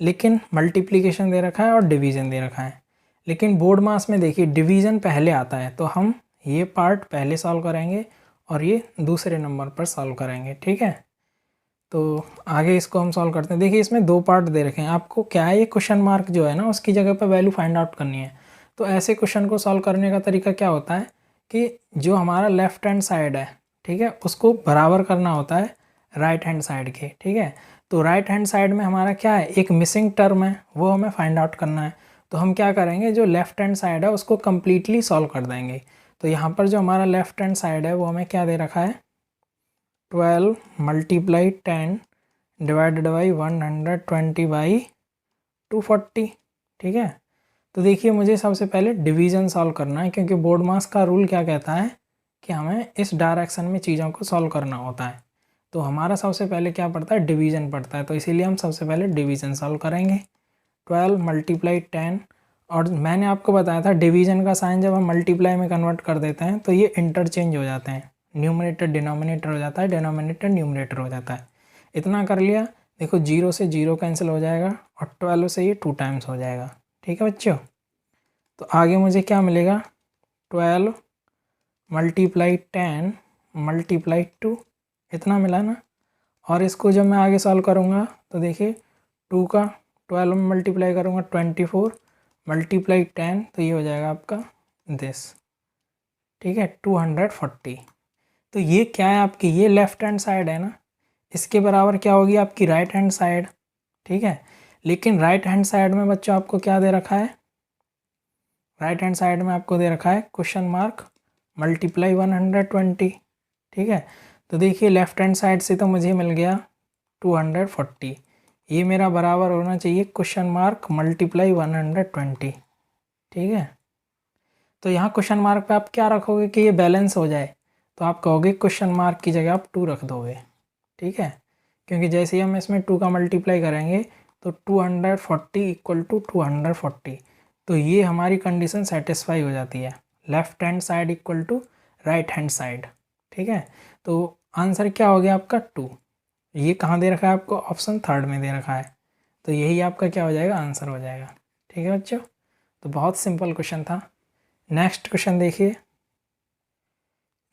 लेकिन मल्टीप्लिकेशन दे रखा है और डिवीज़न दे रखा है। लेकिन बोर्ड मास में देखिए डिवीज़न पहले आता है, तो हम ये पार्ट पहले सॉल्व करेंगे और ये दूसरे नंबर पर सॉल्व करेंगे। ठीक है। तो आगे इसको हम सॉल्व करते हैं। देखिए इसमें 2 पार्ट दे रखे हैं, आपको क्या है? ये क्वेश्चन मार्क जो है ना, उसकी जगह पर वैल्यू फाइंड आउट करनी है। तो ऐसे क्वेश्चन को सॉल्व करने का तरीका क्या होता है कि जो हमारा लेफ्ट हैंड साइड है, ठीक है, उसको बराबर करना होता है राइट हैंड साइड के। ठीक है। तो राइट हैंड साइड में हमारा क्या है? एक मिसिंग टर्म है, वो हमें फाइंड आउट करना है। तो हम क्या करेंगे, जो लेफ्ट हैंड साइड है उसको कम्प्लीटली सॉल्व कर देंगे। तो यहाँ पर जो हमारा लेफ्ट हैंड साइड है वो हमें क्या दे रखा है? 12 × 10 डिवाइडेड बाई 120 बाई 240। ठीक है, तो देखिए मुझे सबसे पहले डिवीज़न सॉल्व करना है, क्योंकि बोर्ड मास का रूल क्या कहता है कि हमें इस डायरेक्शन में चीज़ों को सॉल्व करना होता है। तो हमारा सबसे पहले क्या पड़ता है, डिवीज़न पड़ता है, तो इसीलिए हम सबसे पहले डिवीज़न सॉल्व करेंगे। 12 मल्टीप्लाई 10, और मैंने आपको बताया था डिवीज़न का साइन जब हम मल्टीप्लाई में कन्वर्ट कर देते हैं तो ये इंटरचेंज हो जाते हैं, न्यूमरेटर डिनोमिनेटर हो जाता है, डिनोमिनेटर न्यूमरेटर हो जाता है। इतना कर लिया, देखो 0 से 0 कैंसिल हो जाएगा और 12 से ये 2 टाइम्स हो जाएगा। ठीक है बच्चों, तो आगे मुझे क्या मिलेगा, 12 मल्टीप्लाई 10 मल्टीप्लाई 2, इतना मिला ना। और इसको जब मैं आगे सॉल्व करूँगा तो देखिए 2 का 12 में मल्टीप्लाई करूँगा 24 मल्टीप्लाई 10, तो ये हो जाएगा आपका दिस। ठीक है, 240। तो ये क्या है आपकी, ये लेफ्ट हैंड साइड है ना, इसके बराबर क्या होगी आपकी राइट हैंड साइड। ठीक है, लेकिन राइट हैंड साइड में बच्चों आपको क्या दे रखा है, राइट हैंड साइड में आपको दे रखा है क्वेश्चन मार्क मल्टीप्लाई 120। ठीक है, तो देखिए लेफ्ट हैंड साइड से तो मुझे मिल गया 240, ये मेरा बराबर होना चाहिए क्वेश्चन मार्क मल्टीप्लाई 120। ठीक है, तो यहाँ क्वेश्चन मार्क पे आप क्या रखोगे कि ये बैलेंस हो जाए, तो आप कहोगे क्वेश्चन मार्क की जगह आप 2 रख दोगे। ठीक है, क्योंकि जैसे ही हम इसमें 2 का मल्टीप्लाई करेंगे तो 240 इक्वल टू 240, तो ये हमारी कंडीशन सेटिस्फाई हो जाती है, left hand side equal to right hand side. ठीक है, तो आंसर क्या हो गया आपका 2। ये कहाँ दे रखा है आपको, ऑप्शन 3 में दे रखा है, तो यही आपका क्या हो जाएगा, आंसर हो जाएगा। ठीक है बच्चों, तो बहुत सिंपल क्वेश्चन था। नेक्स्ट क्वेश्चन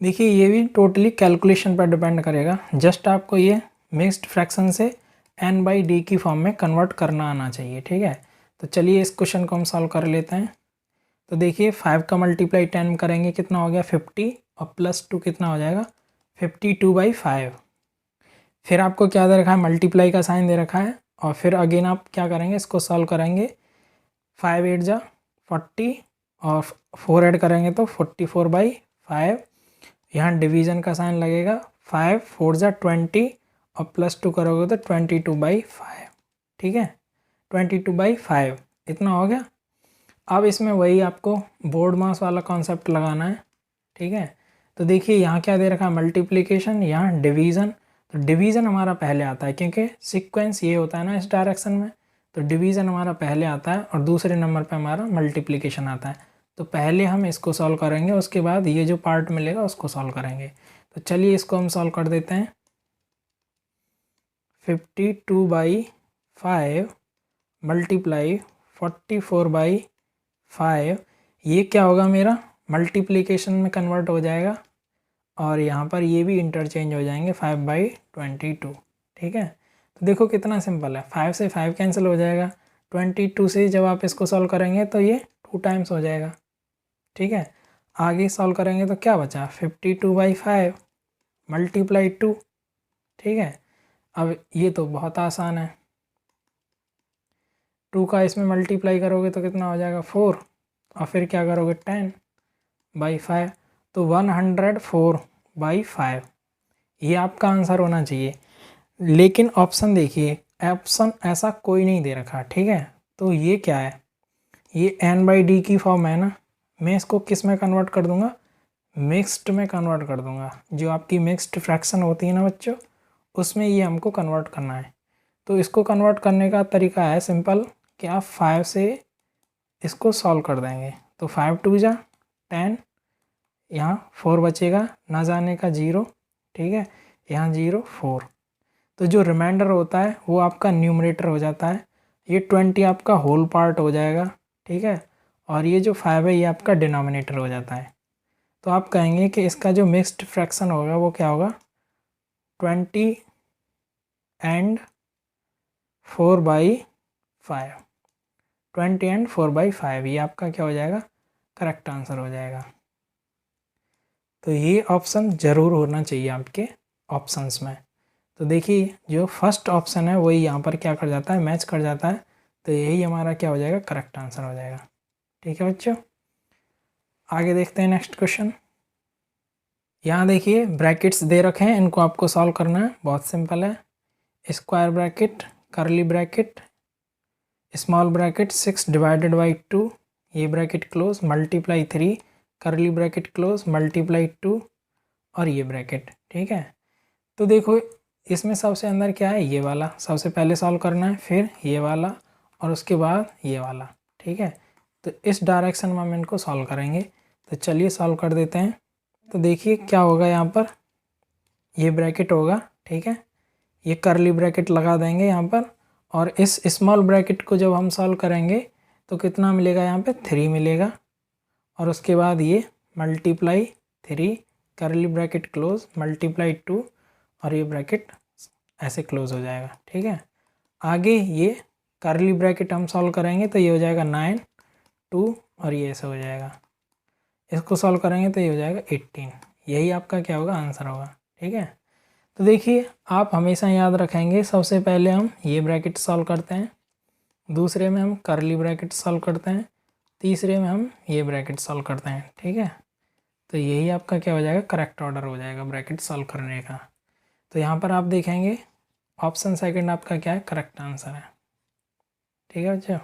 देखिए, ये भी टोटली कैलकुलेशन पर डिपेंड करेगा, जस्ट आपको ये मिक्स्ड फ्रैक्शन से n बाई डी की फॉर्म में कन्वर्ट करना आना चाहिए। ठीक है, तो चलिए इस क्वेश्चन को हम सॉल्व कर लेते हैं। तो देखिए 5 का मल्टीप्लाई 10 करेंगे, कितना हो गया 50, और प्लस 2 कितना हो जाएगा 52/5। फिर आपको क्या दे रखा है, मल्टीप्लाई का साइन दे रखा है, और फिर अगेन आप क्या करेंगे, इसको सॉल्व करेंगे, 5 8 जा 40 और 4 ऐड करेंगे तो 44/5। यहाँ डिवीज़न का साइन लगेगा, 5 4 जा 20 और प्लस 2 करोगे तो 22/5। ठीक है, 22/5 इतना हो गया। अब इसमें वही आपको बोर्ड मास वाला कॉन्सेप्ट लगाना है। ठीक है, तो देखिए यहाँ क्या दे रखा है, मल्टीप्लिकेशन, यहाँ डिवीज़न। तो डिवीज़न हमारा पहले आता है, क्योंकि सीक्वेंस ये होता है ना इस डायरेक्शन में, तो डिवीज़न हमारा पहले आता है और दूसरे नंबर पे हमारा मल्टीप्लिकेशन आता है। तो पहले हम इसको सॉल्व करेंगे, उसके बाद ये जो पार्ट मिलेगा उसको सॉल्व करेंगे। तो चलिए इसको हम सॉल्व कर देते हैं। 52/5 मल्टीप्लाई 44/5, ये क्या होगा मेरा, मल्टीप्लिकेशन में कन्वर्ट हो जाएगा, और यहाँ पर ये भी इंटरचेंज हो जाएंगे 5/22। ठीक है, तो देखो कितना सिंपल है, 5 से 5 कैंसिल हो जाएगा, 22 से जब आप इसको सॉल्व करेंगे तो ये 2 टाइम्स हो जाएगा। ठीक है, आगे सॉल्व करेंगे तो क्या बचा, 52/5 मल्टीप्लाई 2। ठीक है, अब ये तो बहुत आसान है, 2 का इसमें मल्टीप्लाई करोगे तो कितना हो जाएगा 4, और फिर क्या करोगे 10/5, तो 104/5 ये आपका आंसर होना चाहिए। लेकिन ऑप्शन देखिए, ऑप्शन ऐसा कोई नहीं दे रखा। ठीक है, तो ये क्या है, ये n/d की फॉर्म है ना, मैं इसको किस में कन्वर्ट कर दूंगा, मिक्स्ड में कन्वर्ट कर दूंगा। जो आपकी मिक्स्ड फ्रैक्शन होती है ना बच्चों, उसमें ये हमको कन्वर्ट करना है। तो इसको कन्वर्ट करने का तरीका है सिंपल, कि आप 5 से इसको सॉल्व कर देंगे, तो 5 2 जा 10, यहाँ 4 बचेगा, ना जाने का 0। ठीक है, यहाँ 0 4, तो जो रिमाइंडर होता है वो आपका न्यूमरेटर हो जाता है, ये 20 आपका होल पार्ट हो जाएगा। ठीक है, और ये जो 5 है ये आपका डिनोमिनेटर हो जाता है। तो आप कहेंगे कि इसका जो मिक्स्ड फ्रैक्शन होगा वो क्या होगा, 20 एंड 4/5, 20 एंड 4/5, ये आपका क्या हो जाएगा, करेक्ट आंसर हो जाएगा। तो ये ऑप्शन ज़रूर होना चाहिए आपके ऑप्शंस में। तो देखिए जो फर्स्ट ऑप्शन है वही यहाँ पर क्या कर जाता है, मैच कर जाता है, तो यही हमारा क्या हो जाएगा, करेक्ट आंसर हो जाएगा। ठीक है बच्चों, आगे देखते हैं नेक्स्ट क्वेश्चन। यहाँ देखिए ब्रैकेट्स दे रखे हैं, इनको आपको सॉल्व करना है, बहुत सिंपल है। स्क्वायर ब्रैकेट करली bracket small bracket 6 divided by 2 ये ब्रैकेट क्लोज मल्टीप्लाई 3 करली ब्रैकेट क्लोज मल्टीप्लाई 2 और ये ब्रैकेट। ठीक है, तो देखो इसमें सबसे अंदर क्या है, ये वाला सबसे पहले सॉल्व करना है, फिर ये वाला और उसके बाद ये वाला। ठीक है, तो इस डायरेक्शन में हम इनको सॉल्व करेंगे। तो चलिए सॉल्व कर देते हैं। तो देखिए क्या होगा, यहाँ पर ये ब्रैकेट होगा। ठीक है, ये करली ब्रैकेट लगा देंगे यहाँ पर, और इस स्मॉल ब्रैकेट को जब हम सॉल्व करेंगे तो कितना मिलेगा, यहाँ पे 3 मिलेगा, और उसके बाद ये मल्टीप्लाई 3 करली ब्रैकेट क्लोज मल्टीप्लाई 2 और ये ब्रैकेट ऐसे क्लोज हो जाएगा। ठीक है, आगे ये करली ब्रैकेट हम सॉल्व करेंगे तो ये हो जाएगा 9 2 और ये ऐसे हो जाएगा। इसको सॉल्व करेंगे तो ये हो जाएगा 18। यही आपका क्या होगा, आंसर होगा। ठीक है, तो देखिए आप हमेशा याद रखेंगे, सबसे पहले हम ये ब्रैकेट सॉल्व करते हैं, दूसरे में हम करली ब्रैकेट सॉल्व करते हैं, तीसरे में हम ये ब्रैकेट सॉल्व करते हैं। ठीक है, तो यही आपका क्या हो जाएगा, करेक्ट ऑर्डर हो जाएगा ब्रैकेट सॉल्व करने का। तो यहाँ पर आप देखेंगे ऑप्शन सेकंड आपका क्या है, करेक्ट आंसर है। ठीक है बच्चों,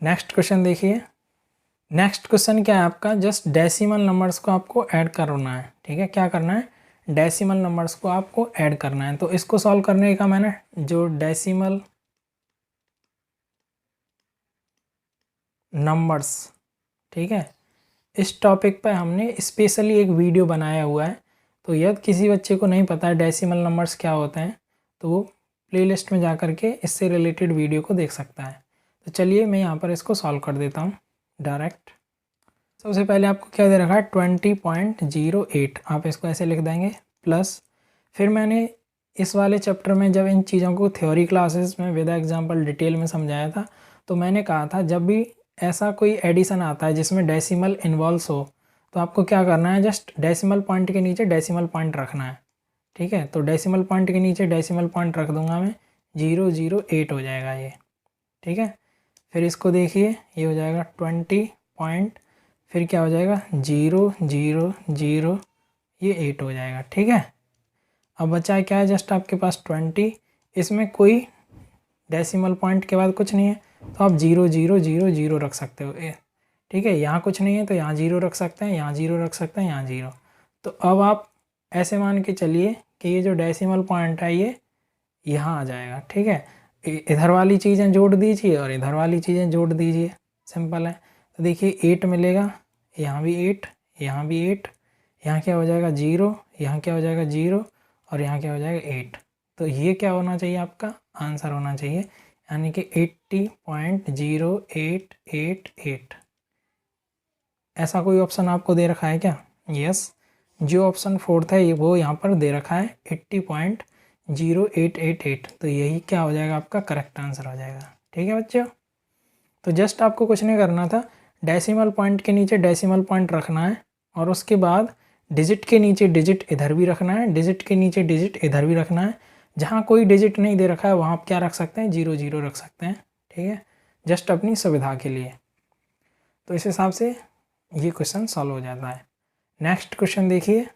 नेक्स्ट क्वेश्चन देखिए। नेक्स्ट क्वेश्चन क्या है आपका, जस्ट डेसिमल नंबर्स को आपको ऐड करना है। ठीक है, क्या करना है, डेसिमल नंबर्स को आपको ऐड करना है। तो इसको सॉल्व करने का मैंने जो डेसिमल नंबर्स, ठीक है, इस टॉपिक पर हमने स्पेशली एक वीडियो बनाया हुआ है। तो यदि किसी बच्चे को नहीं पता है डेसिमल नंबर्स क्या होते हैं तो वो प्लेलिस्ट में जा कर के इससे रिलेटेड वीडियो को देख सकता है। तो चलिए मैं यहाँ पर इसको सॉल्व कर देता हूँ डायरेक्ट। सबसे पहले आपको क्या दे रखा है, 20.08, आप इसको ऐसे लिख देंगे प्लस, फिर मैंने इस वाले चैप्टर में जब इन चीज़ों को थ्योरी क्लासेस में विद एग्जांपल डिटेल में समझाया था, तो मैंने कहा था जब भी ऐसा कोई एडिशन आता है जिसमें डेसिमल इन्वॉल्व्स हो तो आपको क्या करना है, जस्ट डेसिमल पॉइंट के नीचे डेसिमल पॉइंट रखना है। ठीक है, तो डेसिमल पॉइंट के नीचे डेसिमल पॉइंट रख दूंगा मैं, 008 हो जाएगा ये। ठीक है, फिर इसको देखिए ये हो जाएगा 20 पॉइंट, फिर क्या हो जाएगा 000, ये 8 हो जाएगा। ठीक है, अब बचा है क्या है, जस्ट आपके पास 20, इसमें कोई डेसिमल पॉइंट के बाद कुछ नहीं है तो आप 000 रख सकते हो। ठीक है, यहाँ कुछ नहीं है तो यहाँ 0 रख सकते हैं, यहाँ 0 रख सकते हैं, यहाँ 0। तो अब आप ऐसे मान के चलिए कि ये जो डेसिमल पॉइंट है ये यहाँ आ जाएगा। ठीक है, इधर वाली चीज़ें जोड़ दीजिए और इधर वाली चीज़ें जोड़ दीजिए, सिंपल है। तो देखिए 8 मिलेगा, यहाँ भी 8, यहाँ भी 8, यहाँ क्या हो जाएगा 0, यहाँ क्या हो जाएगा 0 और यहाँ क्या हो जाएगा 8। तो ये क्या होना चाहिए, आपका आंसर होना चाहिए, यानी कि 80.0888। ऐसा कोई ऑप्शन आपको दे रखा है क्या? यस, जो ऑप्शन फोर्थ है वो यहाँ पर दे रखा है 80.0888। तो यही क्या हो जाएगा, आपका करेक्ट आंसर हो जाएगा। ठीक है बच्चों, तो जस्ट आपको कुछ नहीं करना था, डेसिमल पॉइंट के नीचे डेसिमल पॉइंट रखना है और उसके बाद डिजिट के नीचे डिजिट इधर भी रखना है, डिजिट के नीचे डिजिट इधर भी रखना है। जहाँ कोई डिजिट नहीं दे रखा है वहाँ आप क्या रख सकते हैं, 0 रख सकते हैं। ठीक है, जस्ट अपनी सुविधा के लिए। तो इस हिसाब से ये क्वेश्चन सॉल्व हो जाता है। नेक्स्ट क्वेश्चन देखिए।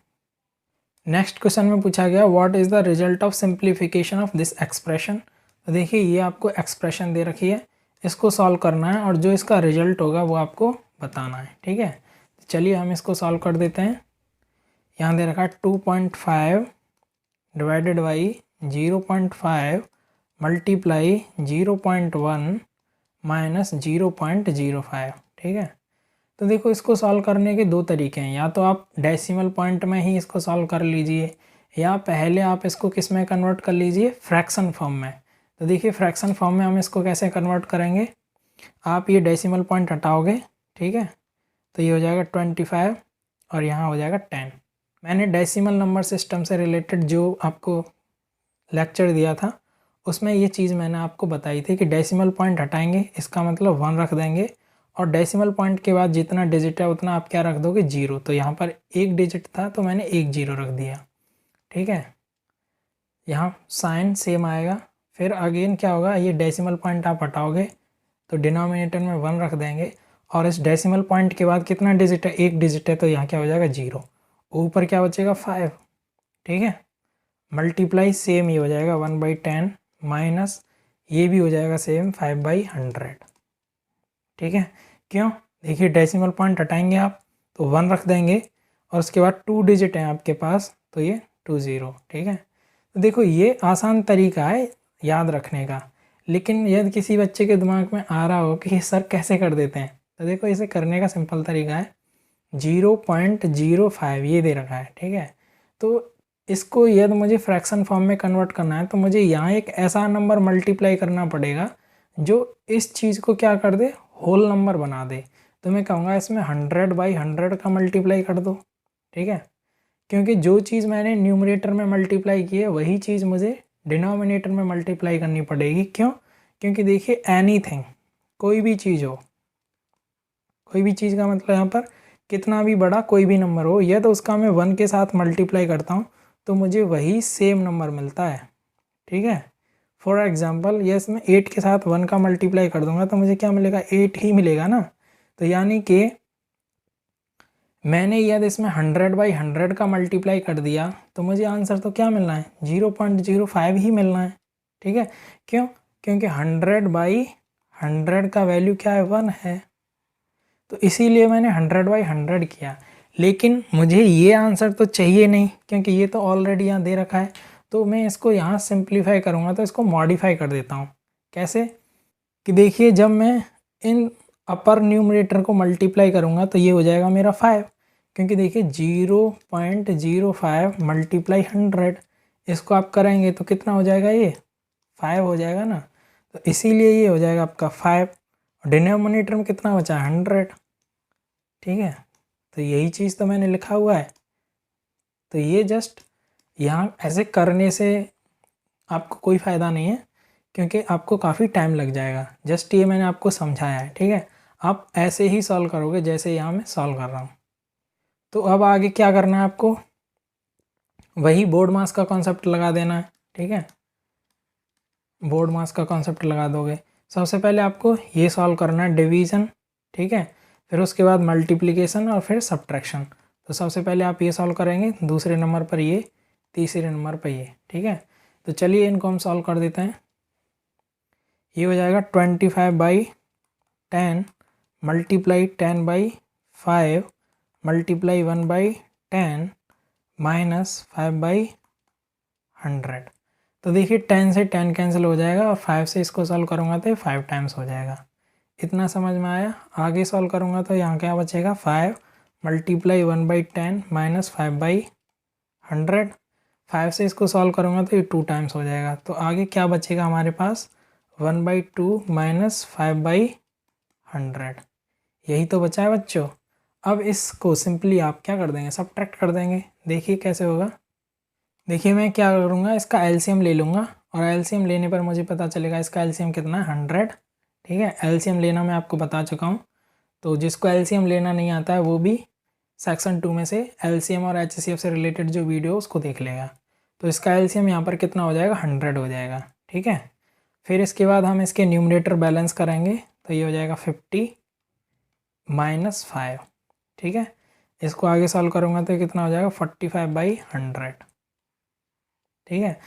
नेक्स्ट क्वेश्चन में पूछा गया what is the result of simplification of this expression. तो देखिए ये आपको एक्सप्रेशन दे रखी है, इसको सॉल्व करना है और जो इसका रिजल्ट होगा वो आपको बताना है। ठीक है, तो चलिए हम इसको सॉल्व कर देते हैं। यहाँ दे रखा है 2.5 डिवाइडेड बाई 0.5 मल्टीप्लाई 0.1 माइनस 0.05। ठीक है, तो देखो इसको सॉल्व करने के दो तरीके हैं, या तो आप डेसिमल पॉइंट में ही इसको सॉल्व कर लीजिए या पहले आप इसको किस में कन्वर्ट कर लीजिए, फ्रैक्शन फॉर्म में। तो देखिए फ्रैक्शन फॉर्म में हम इसको कैसे कन्वर्ट करेंगे, आप ये डेसिमल पॉइंट हटाओगे। ठीक है, तो ये हो जाएगा 25 और यहाँ हो जाएगा 10। मैंने डेसिमल नंबर सिस्टम से रिलेटेड जो आपको लेक्चर दिया था उसमें ये चीज़ मैंने आपको बताई थी कि डेसिमल पॉइंट हटाएंगे इसका मतलब 1 रख देंगे और डेसिमल पॉइंट के बाद जितना डिजिट है उतना आप क्या रख दोगे, 0। तो यहाँ पर एक डिजिट था तो मैंने 1 0 रख दिया। ठीक है, यहाँ साइन सेम आएगा। फिर अगेन क्या होगा, ये डेसिमल पॉइंट आप हटाओगे तो डिनोमिनेटर में 1 रख देंगे और इस डेसिमल पॉइंट के बाद कितना डिजिट है, एक डिजिट है, तो यहाँ क्या हो जाएगा 0। ऊपर क्या बचेगा 5। ठीक है, मल्टीप्लाई सेम ही हो जाएगा 1/10 माइनस ये भी हो जाएगा सेम 5/100। ठीक है, क्यों? देखिए डेसिमल पॉइंट हटाएंगे आप तो 1 रख देंगे और उसके बाद 2 डिजिट हैं आपके पास तो ये 20। ठीक है, तो देखो ये आसान तरीका है याद रखने का, लेकिन यदि किसी बच्चे के दिमाग में आ रहा हो कि सर कैसे कर देते हैं, तो देखो इसे करने का सिंपल तरीका है 0.05 ये दे रखा है। ठीक है, तो इसको यदि मुझे फ्रैक्शन फॉर्म में कन्वर्ट करना है तो मुझे यहाँ एक ऐसा नंबर मल्टीप्लाई करना पड़ेगा जो इस चीज़ को क्या कर दे, होल नंबर बना दे। तो मैं कहूँगा इसमें 100/100 का मल्टीप्लाई कर दो। ठीक है, क्योंकि जो चीज़ मैंने न्यूमरेटर में मल्टीप्लाई की है वही चीज़ मुझे डिनोमिनेटर में मल्टीप्लाई करनी पड़ेगी। क्यों? क्योंकि देखिए एनीथिंग, कोई भी चीज़ हो, कोई भी चीज़ का मतलब यहाँ पर कितना भी बड़ा कोई भी नंबर हो, यदि उसका मैं 1 के साथ मल्टीप्लाई करता हूँ तो मुझे वही सेम नंबर मिलता है। ठीक है, फॉर एग्जांपल यस मैं 8 के साथ 1 का मल्टीप्लाई कर दूंगा तो मुझे क्या मिलेगा, 8 ही मिलेगा ना। तो यानी कि मैंने यदि इसमें 100/100 का मल्टीप्लाई कर दिया तो मुझे आंसर तो क्या मिलना है, 0.05 ही मिलना है। ठीक है, क्यों? क्योंकि 100/100 का वैल्यू क्या है, 1 है। तो इसीलिए मैंने 100/100 किया, लेकिन मुझे ये आंसर तो चाहिए नहीं क्योंकि ये तो ऑलरेडी यहाँ दे रखा है। तो मैं इसको यहाँ सिंप्लीफाई करूँगा तो इसको मॉडिफाई कर देता हूँ। कैसे कि देखिए जब मैं इन अपर न्यूमरेटर को मल्टीप्लाई करूँगा तो ये हो जाएगा मेरा 5, क्योंकि देखिए 0.05 मल्टीप्लाई 100, इसको आप करेंगे तो कितना हो जाएगा, ये 5 हो जाएगा ना। तो इसीलिए ये हो जाएगा आपका 5। डिनोमिनेटर में कितना बचा है, 100। ठीक है, तो यही चीज़ तो मैंने लिखा हुआ है। तो ये जस्ट यहाँ ऐसे करने से आपको कोई फ़ायदा नहीं है क्योंकि आपको काफ़ी टाइम लग जाएगा। जस्ट ये मैंने आपको समझाया है। ठीक है, आप ऐसे ही सॉल्व करोगे जैसे यहाँ मैं सॉल्व कर रहा हूँ। तो अब आगे क्या करना है आपको, वही बोर्ड मास का कॉन्सेप्ट लगा देना है। ठीक है, बोर्ड मास का कॉन्सेप्ट लगा दोगे। सबसे पहले आपको ये सॉल्व करना है डिवीज़न। ठीक है, फिर उसके बाद मल्टीप्लिकेशन और फिर सब्ट्रैक्शन। तो सबसे पहले आप ये सॉल्व करेंगे, दूसरे नंबर पर ये, तीसरे नंबर पर ये। ठीक है, तो चलिए इनको हम सॉल्व कर देते हैं। ये हो जाएगा 25/10 मल्टीप्लाई 10/5 मल्टीप्लाई 1/10 माइनस 5/100। तो देखिए 10 से 10 कैंसिल हो जाएगा और 5 से इसको सॉल्व करूँगा तो 5 टाइम्स हो जाएगा। इतना समझ में आया? आगे सॉल्व करूँगा तो यहाँ क्या बचेगा, 5 मल्टीप्लाई 1/10 माइनस 5/100। 5 से इसको सॉल्व करूँगा तो ये 2 टाइम्स हो जाएगा। तो आगे क्या बचेगा हमारे पास, 1/2 माइनस 5/100। यही तो बचा है बच्चों। अब इसको सिंपली आप क्या कर देंगे, सब्ट्रैक्ट कर देंगे। देखिए कैसे होगा। देखिए मैं क्या करूँगा, इसका एलसीएम ले लूँगा और एलसीएम लेने पर मुझे पता चलेगा इसका एलसीएम कितना है, 100। ठीक है, एलसीएम लेना मैं आपको बता चुका हूँ। तो जिसको एलसीएम लेना नहीं आता है वो भी सेक्शन 2 में से एलसीएम और एचसीएफ से रिलेटेड जो वीडियो उसको देख लेगा। तो इसका एलसीएम यहाँ पर कितना हो जाएगा, 100 हो जाएगा। ठीक है, फिर इसके बाद हम इसके न्यूमरेटर बैलेंस करेंगे तो ये हो जाएगा 50 माइनस 5। ठीक है, इसको आगे सॉल्व करूँगा तो कितना हो जाएगा, 45/100। ठीक है,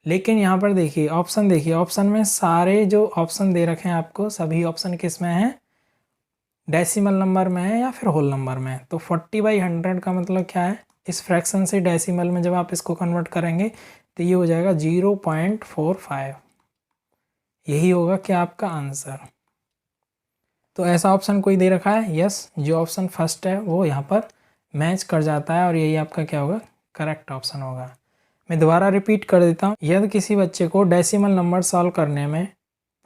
लेकिन यहाँ पर देखिए ऑप्शन, देखिए ऑप्शन में सारे जो ऑप्शन दे रखे हैं आपको, सभी ऑप्शन किस में है, डेसिमल नंबर में है या फिर होल नंबर में। तो 40/100 का मतलब क्या है, इस फ्रैक्शन से डेसिमल में जब आप इसको कन्वर्ट करेंगे तो ये हो जाएगा 0.45। यही होगा क्या आपका आंसर। तो ऐसा ऑप्शन कोई दे रखा है, यस, जो ऑप्शन फर्स्ट है वो यहाँ पर मैच कर जाता है और यही आपका क्या होगा, करेक्ट ऑप्शन होगा। मैं दोबारा रिपीट कर देता हूँ, यदि किसी बच्चे को डेसिमल नंबर सॉल्व करने में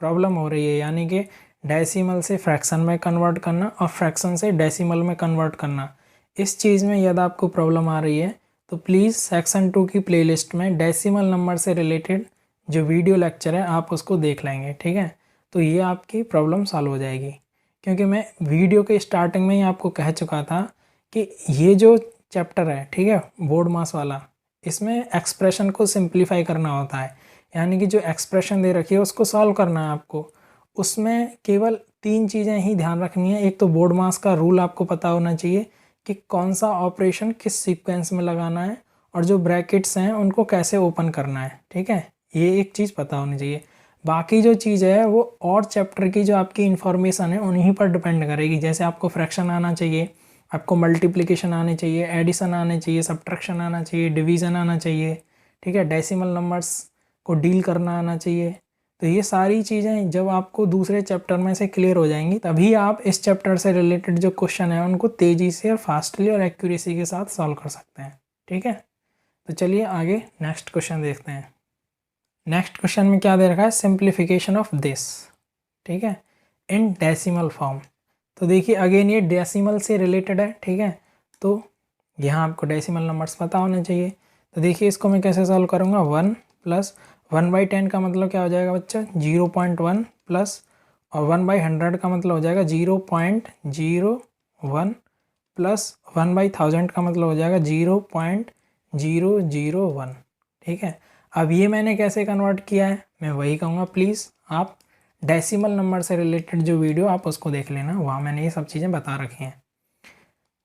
प्रॉब्लम हो रही है, यानी कि डेसिमल से फ्रैक्शन में कन्वर्ट करना और फ्रैक्शन से डेसिमल में कन्वर्ट करना, इस चीज़ में यदि आपको प्रॉब्लम आ रही है तो प्लीज़ सेक्शन 2 की प्लेलिस्ट में डेसिमल नंबर से रिलेटेड जो वीडियो लेक्चर है आप उसको देख लेंगे। ठीक है, तो ये आपकी प्रॉब्लम सॉल्व हो जाएगी। क्योंकि मैं वीडियो के स्टार्टिंग में ही आपको कह चुका था कि ये जो चैप्टर है, ठीक है, बोर्ड मास वाला, इसमें एक्सप्रेशन को सिंप्लीफाई करना होता है। यानी कि जो एक्सप्रेशन दे रखी है उसको सॉल्व करना है आपको। उसमें केवल 3 चीज़ें ही ध्यान रखनी है। एक तो बोर्ड मास का रूल आपको पता होना चाहिए कि कौन सा ऑपरेशन किस सीक्वेंस में लगाना है और जो ब्रैकेट्स हैं उनको कैसे ओपन करना है। ठीक है, ये एक चीज़ पता होनी चाहिए। बाकी जो चीज़ है वो और चैप्टर की जो आपकी इन्फॉर्मेशन है उन्हीं पर डिपेंड करेगी। जैसे आपको फ्रैक्शन आना चाहिए, आपको मल्टीप्लिकेशन आने चाहिए, एडिशन आने चाहिए, सब्ट्रैक्शन आना चाहिए, डिवीज़न आना चाहिए, ठीक है, डेसिमल नंबर्स को डील करना आना चाहिए। तो ये सारी चीज़ें जब आपको दूसरे चैप्टर में से क्लियर हो जाएंगी तभी आप इस चैप्टर से रिलेटेड जो क्वेश्चन है उनको तेज़ी से और फास्टली और एक्यूरेसी के साथ सॉल्व कर सकते हैं। ठीक है, तो चलिए आगे नेक्स्ट क्वेश्चन देखते हैं। नेक्स्ट क्वेश्चन में क्या दे रखा है, सिंप्लीफिकेशन ऑफ दिस, ठीक है, इन डेसिमल फॉर्म। तो देखिए अगेन ये डेसिमल से रिलेटेड है, ठीक है, तो यहाँ आपको डेसिमल नंबर्स पता होने चाहिए। तो देखिए इसको मैं कैसे सॉल्व करूँगा, 1 प्लस 1/10 का मतलब क्या हो जाएगा बच्चा, 0.1 प्लस, और 1/100 का मतलब हो जाएगा 0.01 प्लस 1/1000 का मतलब हो जाएगा 0.001। ठीक है, अब ये मैंने कैसे कन्वर्ट किया है मैं वही कहूँगा, प्लीज़ आप डेसिमल नंबर से रिलेटेड जो वीडियो आप उसको देख लेना, वहाँ मैंने ये सब चीज़ें बता रखी हैं।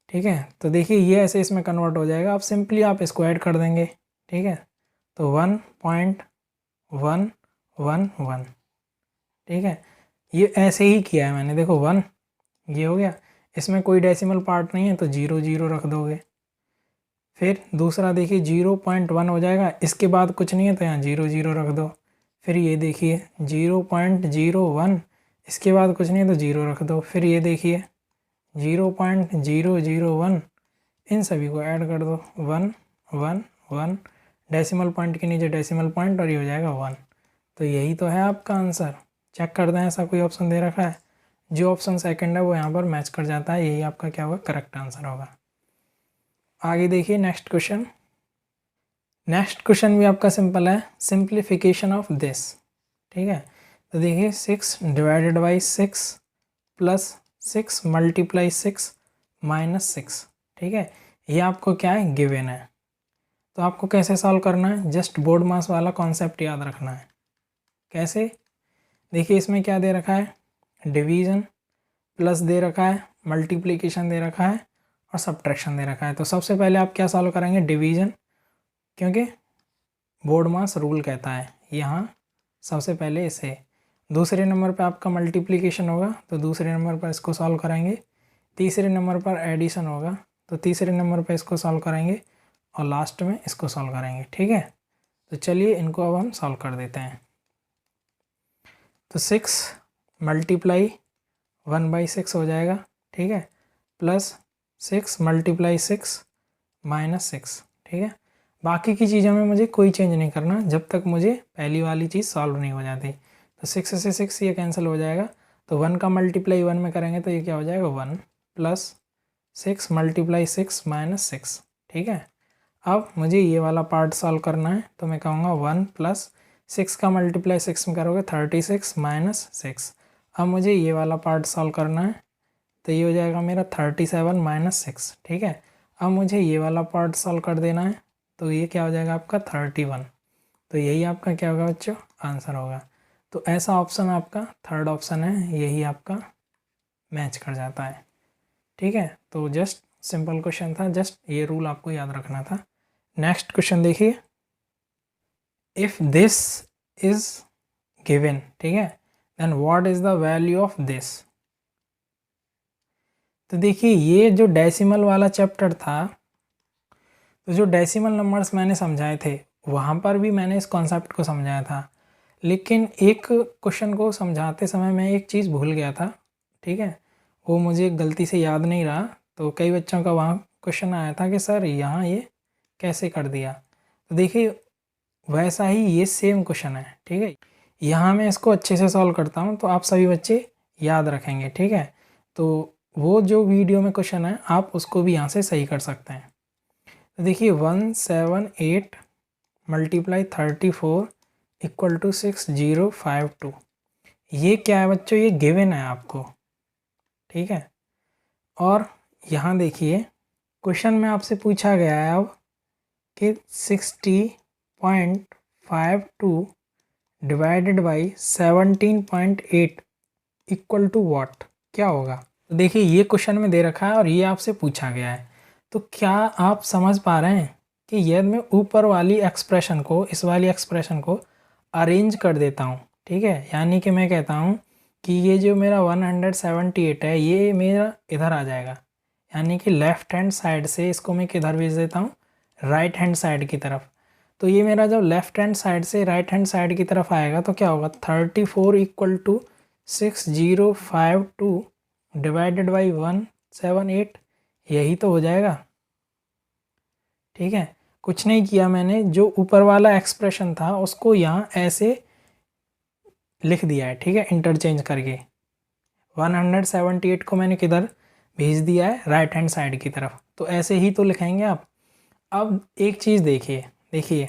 ठीक है, तो देखिए ये ऐसे इसमें कन्वर्ट हो जाएगा। अब सिंपली आप इसको ऐड कर देंगे। ठीक है, तो 1.111, ठीक है, ये ऐसे ही किया है मैंने, देखो 1 ये हो गया, इसमें कोई डेसिमल पार्ट नहीं है तो 0 0 रख दोगे। फिर दूसरा देखिए 0.1 हो जाएगा, इसके बाद कुछ नहीं है तो यहाँ 0 0 रख दो। फिर ये देखिए 0.01, इसके बाद कुछ नहीं है तो 0 रख दो। फिर ये देखिए 0.001, इन सभी को ऐड कर दो, 1 1 1, डेसिमल पॉइंट के नीचे डेसिमल पॉइंट और ये हो जाएगा 1। तो यही तो है आपका आंसर। चेक कर दें ऐसा कोई ऑप्शन दे रखा है, जो ऑप्शन सेकंड है वो यहाँ पर मैच कर जाता है, यही आपका क्या होगा, करेक्ट आंसर होगा। आगे देखिए नेक्स्ट क्वेश्चन। नेक्स्ट क्वेश्चन भी आपका सिंपल है, सिंप्लीफिकेशन ऑफ दिस। ठीक है, तो देखिए 6 divided by 6 plus 6 multiply 6 minus 6। ठीक है, ये आपको क्या है, गिवन है। तो आपको कैसे सॉल्व करना है, जस्ट बोर्ड मास वाला कॉन्सेप्ट याद रखना है। कैसे, देखिए इसमें क्या दे रखा है, डिवीज़न प्लस दे रखा है, मल्टीप्लिकेशन दे रखा है और सब्ट्रैक्शन दे रखा है। तो सबसे पहले आप क्या सॉल्व करेंगे, डिवीज़न, क्योंकि बोर्ड मास रूल कहता है यहाँ सबसे पहले इसे। दूसरे नंबर पर आपका मल्टीप्लिकेशन होगा तो दूसरे नंबर पर इसको सॉल्व करेंगे। तीसरे नंबर पर एडिशन होगा तो तीसरे नंबर पर इसको सॉल्व करेंगे और लास्ट में इसको सॉल्व करेंगे। ठीक है, तो चलिए इनको अब हम सॉल्व कर देते हैं। तो 6 मल्टीप्लाई 1/6 हो जाएगा। ठीक है, प्लस 6 मल्टीप्लाई 6 माइनस 6। ठीक है, बाकी की चीज़ों में मुझे कोई चेंज नहीं करना जब तक मुझे पहली वाली चीज़ सॉल्व नहीं हो जाती। तो 6 से 6 ये कैंसिल हो जाएगा, तो 1 का मल्टीप्लाई 1 में करेंगे तो ये क्या हो जाएगा, 1 प्लस 6 मल्टीप्लाई 6 माइनस 6। ठीक है, अब मुझे ये वाला पार्ट सॉल्व करना है तो मैं कहूँगा 1 प्लस 6 का मल्टीप्लाई 6 में करोगे 36 माइनस 6। अब मुझे ये वाला पार्ट सॉल्व करना है तो ये हो जाएगा मेरा 37 माइनस 6। ठीक है, अब मुझे ये वाला पार्ट सॉल्व कर देना है तो ये क्या हो जाएगा आपका 31। तो यही आपका क्या होगा बच्चों, आंसर होगा। तो ऐसा ऑप्शन आपका थर्ड ऑप्शन है, यही आपका मैच कर जाता है। ठीक है, तो जस्ट सिंपल क्वेश्चन था, जस्ट ये रूल आपको याद रखना था। नेक्स्ट क्वेश्चन देखिए, इफ़ दिस इज गिवन, ठीक है, then what is the value of this. तो देखिए ये जो डेसिमल वाला चैप्टर था, तो जो डेसिमल नंबर्स मैंने समझाए थे वहाँ पर भी मैंने इस कॉन्सेप्ट को समझाया था, लेकिन एक क्वेश्चन को समझाते समय मैं एक चीज़ भूल गया था। ठीक है, वो मुझे गलती से याद नहीं रहा, तो कई बच्चों का वहाँ क्वेश्चन आया था कि सर यहाँ ये कैसे कर दिया। तो देखिए वैसा ही ये सेम क्वेश्चन है। ठीक है, यहाँ मैं इसको अच्छे से सॉल्व करता हूँ तो आप सभी बच्चे याद रखेंगे। ठीक है, तो वो जो वीडियो में क्वेश्चन है आप उसको भी यहाँ से सही कर सकते हैं। तो देखिए 178 मल्टीप्लाई 34 इक्वल टू 6052, ये क्या है बच्चों, ये गिवन है आपको। ठीक है, और यहाँ देखिए क्वेश्चन में आपसे पूछा गया है अब कि 60.52 divided by 17.8 equal to what, क्या होगा। तो देखिए ये क्वेश्चन में दे रखा है और ये आपसे पूछा गया है, तो क्या आप समझ पा रहे हैं कि यदि मैं ऊपर वाली एक्सप्रेशन को, इस वाली एक्सप्रेशन को अरेंज कर देता हूँ, ठीक है। यानी कि मैं कहता हूँ कि ये जो मेरा 178 है ये मेरा इधर आ जाएगा, यानी कि लेफ़्ट हैंड साइड से इसको मैं किधर भेज देता हूँ, राइट हैंड साइड की तरफ। तो ये मेरा जब लेफ़्ट हैंड साइड से राइट हैंड साइड की तरफ आएगा तो क्या होगा, 34 इक्वल टू 6052 डिवाइडेड बाई 178, यही तो हो जाएगा, ठीक है। कुछ नहीं किया मैंने, जो ऊपर वाला एक्सप्रेशन था उसको यहाँ ऐसे लिख दिया है, ठीक है, इंटरचेंज करके। 178 को मैंने किधर भेज दिया है, राइट हैंड साइड की तरफ। तो ऐसे ही तो लिखेंगे आप। अब एक चीज़ देखिए, देखिए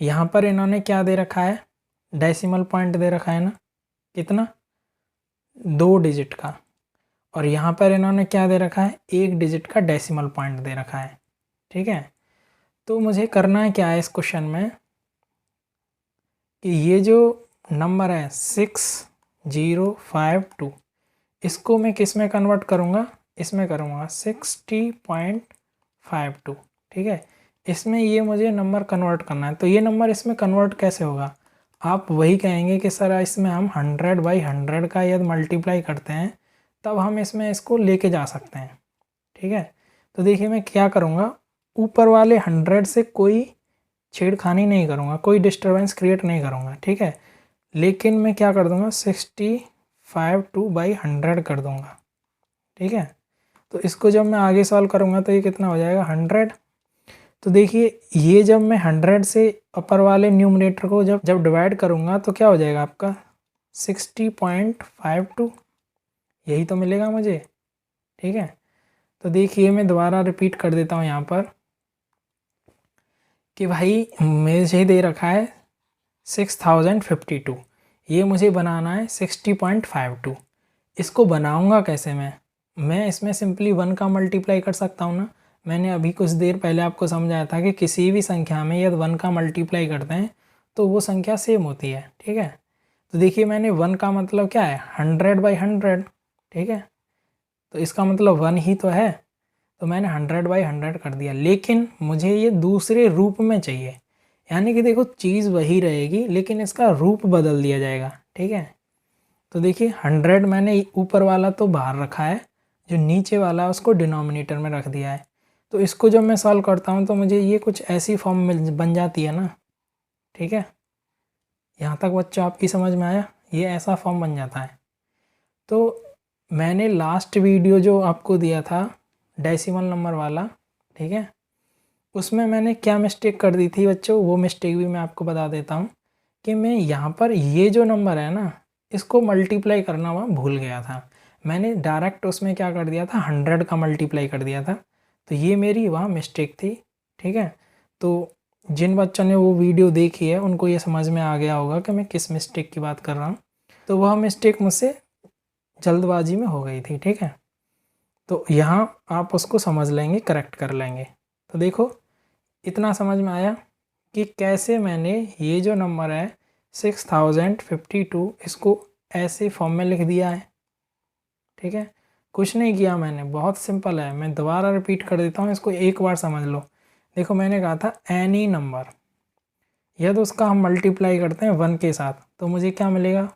यहाँ पर इन्होंने क्या दे रखा है, डेसिमल पॉइंट दे रखा है ना, कितना, 2 डिजिट का। और यहाँ पर इन्होंने क्या दे रखा है, 1 डिजिट का डेसिमल पॉइंट दे रखा है, ठीक है। तो मुझे करना है क्या है इस क्वेश्चन में, कि ये जो नंबर है 6052, इसको मैं किस में कन्वर्ट करूँगा, इसमें करूँगा 60.52, ठीक है। इसमें ये मुझे नंबर कन्वर्ट करना है। तो ये नंबर इसमें कन्वर्ट कैसे होगा, आप वही कहेंगे कि सर इसमें हम 100/100 का यदि मल्टीप्लाई करते हैं तब हम इसमें इसको लेके जा सकते हैं, ठीक है। तो देखिए मैं क्या करूँगा, ऊपर वाले 100 से कोई छेड़खानी नहीं करूँगा, कोई डिस्टरबेंस क्रिएट नहीं करूँगा, ठीक है। लेकिन मैं क्या कर दूँगा, 6052/100 कर दूँगा, ठीक है। तो इसको जब मैं आगे सॉल्व करूँगा तो ये कितना हो जाएगा, 100। तो देखिए ये जब मैं 100 से अपर वाले न्यूमरेटर को जब डिवाइड करूँगा तो क्या हो जाएगा आपका 60.52, यही तो मिलेगा मुझे, ठीक है। तो देखिए मैं दोबारा रिपीट कर देता हूँ यहाँ पर कि भाई मुझे दे रखा है 6052, ये मुझे बनाना है 60.52। इसको बनाऊँगा कैसे मैं इसमें सिंपली 1 का मल्टीप्लाई कर सकता हूँ ना। मैंने अभी कुछ देर पहले आपको समझाया था कि किसी भी संख्या में यदि 1 का मल्टीप्लाई करते हैं तो वो संख्या सेम होती है, ठीक है। तो देखिए मैंने 1 का मतलब क्या है, 100/100, ठीक है। तो इसका मतलब 1 ही तो है, तो मैंने 100/100 कर दिया। लेकिन मुझे ये दूसरे रूप में चाहिए, यानी कि देखो चीज़ वही रहेगी लेकिन इसका रूप बदल दिया जाएगा, ठीक है। तो देखिए 100 मैंने ऊपर वाला तो बाहर रखा है, जो नीचे वाला है उसको डिनोमिनेटर में रख दिया है। तो इसको जब मैं सॉल्व करता हूँ तो मुझे ये कुछ ऐसी फॉर्म में बन जाती है ना, ठीक है। यहाँ तक बच्चों आपकी समझ में आया, ये ऐसा फॉर्म बन जाता है। तो मैंने लास्ट वीडियो जो आपको दिया था डेसिमल नंबर वाला, ठीक है, उसमें मैंने क्या मिस्टेक कर दी थी बच्चों, वो मिस्टेक भी मैं आपको बता देता हूँ कि मैं यहाँ पर ये जो नंबर है ना, इसको मल्टीप्लाई करना वहाँ भूल गया था। मैंने डायरेक्ट उसमें क्या कर दिया था, 100 का मल्टीप्लाई कर दिया था। तो ये मेरी वहाँ मिस्टेक थी, ठीक है। तो जिन बच्चों ने वो वीडियो देखी है उनको ये समझ में आ गया होगा कि मैं किस मिस्टेक की बात कर रहा हूँ। तो वह मिस्टेक मुझसे जल्दबाजी में हो गई थी, ठीक है। तो यहाँ आप उसको समझ लेंगे, करेक्ट कर लेंगे। तो देखो इतना समझ में आया कि कैसे मैंने ये जो नंबर है 6052 इसको ऐसे फॉर्म में लिख दिया है, ठीक है। कुछ नहीं किया मैंने, बहुत सिंपल है। मैं दोबारा रिपीट कर देता हूँ, इसको एक बार समझ लो। देखो मैंने कहा था एनी नंबर, यदि उसका हम मल्टीप्लाई करते हैं 1 के साथ तो मुझे क्या मिलेगा,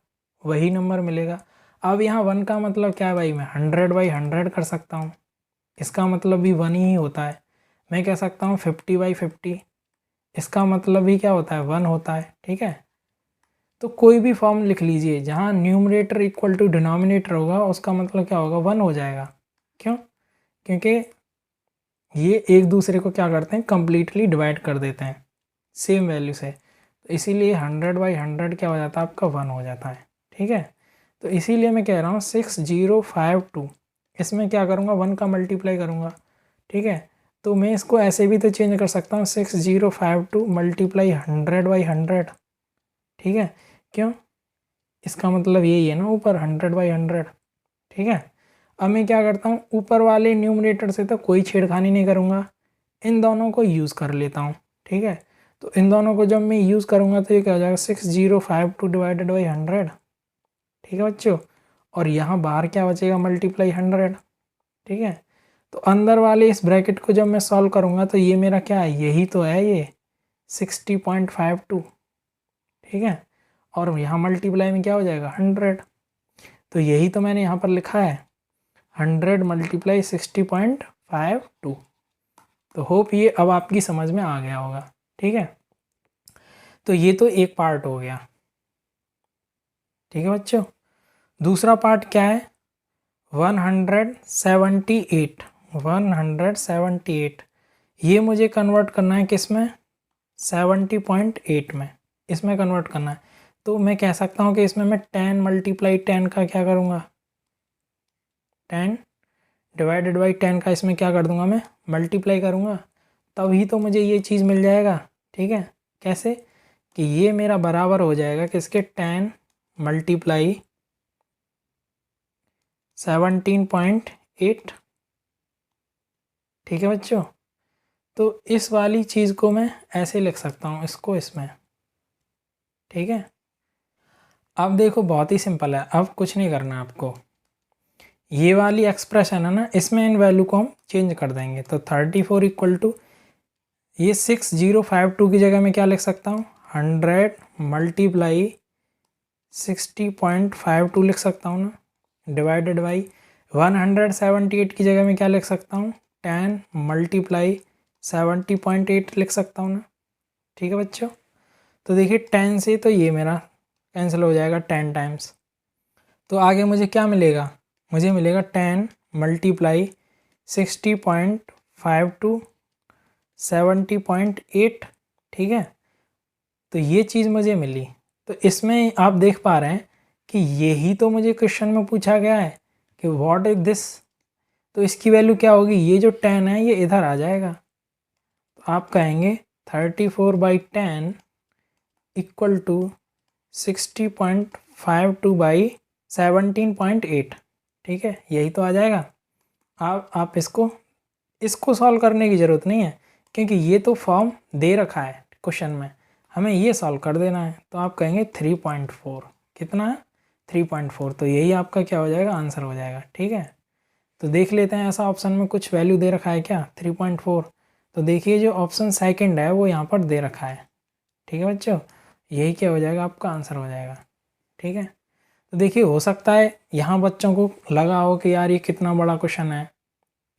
वही नंबर मिलेगा। अब यहाँ 1 का मतलब क्या है भाई, मैं 100/100 कर सकता हूँ, इसका मतलब भी 1 ही होता है। मैं कह सकता हूँ 50/50, इसका मतलब भी क्या होता है, 1 होता है, ठीक है। तो कोई भी फॉर्म लिख लीजिए जहाँ न्यूमरेटर इक्वल टू डिनोमिनेटर होगा उसका मतलब क्या होगा, 1 हो जाएगा। क्यों, क्योंकि ये एक दूसरे को क्या करते हैं, कम्प्लीटली डिवाइड कर देते हैं सेम वैल्यू से। तो इसीलिए 100/100 क्या हो जाता है आपका, 1 हो जाता है, ठीक है। तो इसीलिए मैं कह रहा हूँ 6052, इसमें क्या करूँगा, 1 का मल्टीप्लाई करूँगा, ठीक है। तो मैं इसको ऐसे भी तो चेंज कर सकता हूँ, 6052 मल्टीप्लाई 100/100, ठीक है। क्यों, इसका मतलब यही है ना, ऊपर 100/100, ठीक है। अब मैं क्या करता हूँ, ऊपर वाले न्यूमरेटर से तो कोई छेड़खानी नहीं करूँगा, इन दोनों को यूज़ कर लेता हूँ, ठीक है। तो इन दोनों को जब मैं यूज़ करूँगा तो ये क्या हो जाएगा, 6052 डिवाइडेड बाई 100, ठीक है बच्चों। और यहाँ बाहर क्या बचेगा, मल्टीप्लाई 100, ठीक है। तो अंदर वाले इस ब्रैकेट को जब मैं सॉल्व करूँगा तो ये मेरा क्या है, यही तो है ये 60.52, ठीक है, और यहाँ मल्टीप्लाई में क्या हो जाएगा 100। तो यही तो मैंने यहाँ पर लिखा है 100 मल्टीप्लाई 60.52। तो होप ये अब आपकी समझ में आ गया होगा। ठीक है, तो ये तो एक पार्ट हो गया। ठीक है बच्चों, दूसरा पार्ट क्या है 178। 178 ये मुझे कन्वर्ट करना है किस में 70.8 में, इसमें कन्वर्ट करना है। तो मैं कह सकता हूँ कि इसमें मैं 10 मल्टीप्लाई 10 का क्या करूँगा 10 डिवाइडेड बाई 10 का इसमें क्या कर दूंगा मैं मल्टीप्लाई करूँगा, तभी तो मुझे ये चीज़ मिल जाएगा। ठीक है, कैसे कि ये मेरा बराबर हो जाएगा किसके 10 मल्टीप्लाई 17.8। ठीक है बच्चों, तो इस वाली चीज़ को मैं ऐसे लिख सकता हूँ इसको इसमें। ठीक है, अब देखो बहुत ही सिंपल है, अब कुछ नहीं करना आपको। ये वाली एक्सप्रेशन है ना, इसमें इन वैल्यू को हम चेंज कर देंगे। तो 34 इक्वल टू ये 6052 की जगह मैं क्या लिख सकता हूँ 100 मल्टीप्लाई 60.52 लिख सकता हूँ ना, डिवाइडेड बाई 178 की जगह मैं क्या लिख सकता हूँ 10 मल्टीप्लाई 70.8 लिख सकता हूँ ना। ठीक है बच्चों, तो देखिए 10 से तो ये मेरा कैंसिल हो जाएगा 10 टाइम्स। तो आगे मुझे क्या मिलेगा, मुझे मिलेगा 10 मल्टीप्लाई 60.52 70.8। ठीक है, तो ये चीज़ मुझे मिली। तो इसमें आप देख पा रहे हैं कि यही तो मुझे क्वेश्चन में पूछा गया है कि व्हाट इज दिस। तो इसकी वैल्यू क्या होगी, ये जो 10 है ये इधर आ जाएगा। तो आप कहेंगे 34/10 इक्वल टू 60.52 बाई 17.8। ठीक है, यही तो आ जाएगा। आप इसको सॉल्व करने की ज़रूरत नहीं है, क्योंकि ये तो फॉर्म दे रखा है क्वेश्चन में, हमें ये सॉल्व कर देना है। तो आप कहेंगे 3.4, कितना है 3.4, तो यही आपका क्या हो जाएगा आंसर हो जाएगा। ठीक है, तो देख लेते हैं ऐसा ऑप्शन में कुछ वैल्यू दे रखा है क्या 3.4। तो देखिए जो ऑप्शन सेकंड है वो यहाँ पर दे रखा है। ठीक है बच्चों, यही क्या हो जाएगा आपका आंसर हो जाएगा। ठीक है, तो देखिए हो सकता है यहाँ बच्चों को लगा हो कि यार ये कितना बड़ा क्वेश्चन है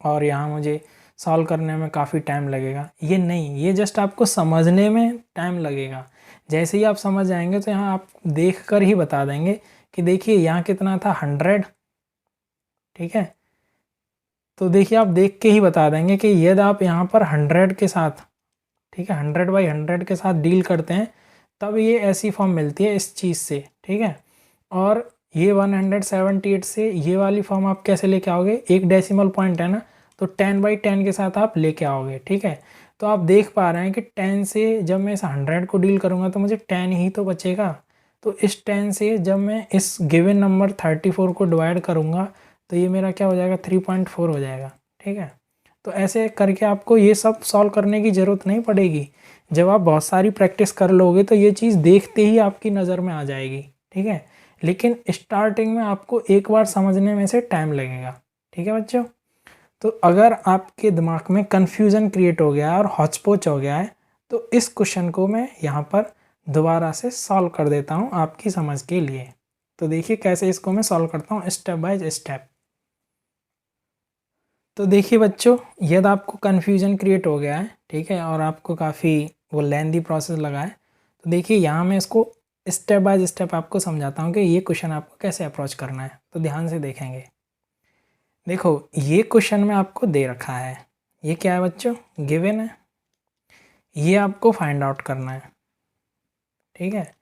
और यहाँ मुझे सॉल्व करने में काफ़ी टाइम लगेगा। ये नहीं, ये जस्ट आपको समझने में टाइम लगेगा। जैसे ही आप समझ जाएंगे तो यहाँ आप देख कर ही बता देंगे कि देखिए यहाँ कितना था 100। ठीक है, तो देखिए आप देख के ही बता देंगे कि यदि आप यहाँ पर 100 के साथ, ठीक है 100/100 के साथ डील करते हैं तब ये ऐसी फॉर्म मिलती है इस चीज़ से। ठीक है, और ये 178 से ये वाली फॉर्म आप कैसे लेके आओगे, एक डेसिमल पॉइंट है ना, तो 10/10 के साथ आप लेके आओगे। ठीक है, तो आप देख पा रहे हैं कि 10 से जब मैं इस 100 को डील करूँगा तो मुझे 10 ही तो बचेगा। तो इस 10 से जब मैं इस गिवन नंबर 34 को डिवाइड करूँगा तो ये मेरा क्या हो जाएगा 3.4 हो जाएगा। ठीक है, तो ऐसे करके आपको ये सब सॉल्व करने की ज़रूरत नहीं पड़ेगी। जब आप बहुत सारी प्रैक्टिस कर लोगे तो ये चीज़ देखते ही आपकी नज़र में आ जाएगी। ठीक है, लेकिन स्टार्टिंग में आपको एक बार समझने में से टाइम लगेगा। ठीक है बच्चों, तो अगर आपके दिमाग में कन्फ्यूज़न क्रिएट हो गया है और हौच-पौच हो गया है तो इस क्वेश्चन को मैं यहाँ पर दोबारा से सॉल्व कर देता हूँ आपकी समझ के लिए। तो देखिए कैसे इसको मैं सॉल्व करता हूँ स्टेप बाय स्टेप। तो देखिए बच्चों, यदि आपको कन्फ्यूज़न क्रिएट हो गया है, ठीक है, और आपको काफ़ी वो लेंदी प्रोसेस लगा है, तो देखिए यहाँ मैं इसको स्टेप बाय स्टेप आपको समझाता हूँ कि ये क्वेश्चन आपको कैसे अप्रोच करना है। तो ध्यान से देखेंगे। देखो ये क्वेश्चन में आपको दे रखा है, ये क्या है बच्चों गिवन है, ये आपको फाइंड आउट करना है। ठीक है,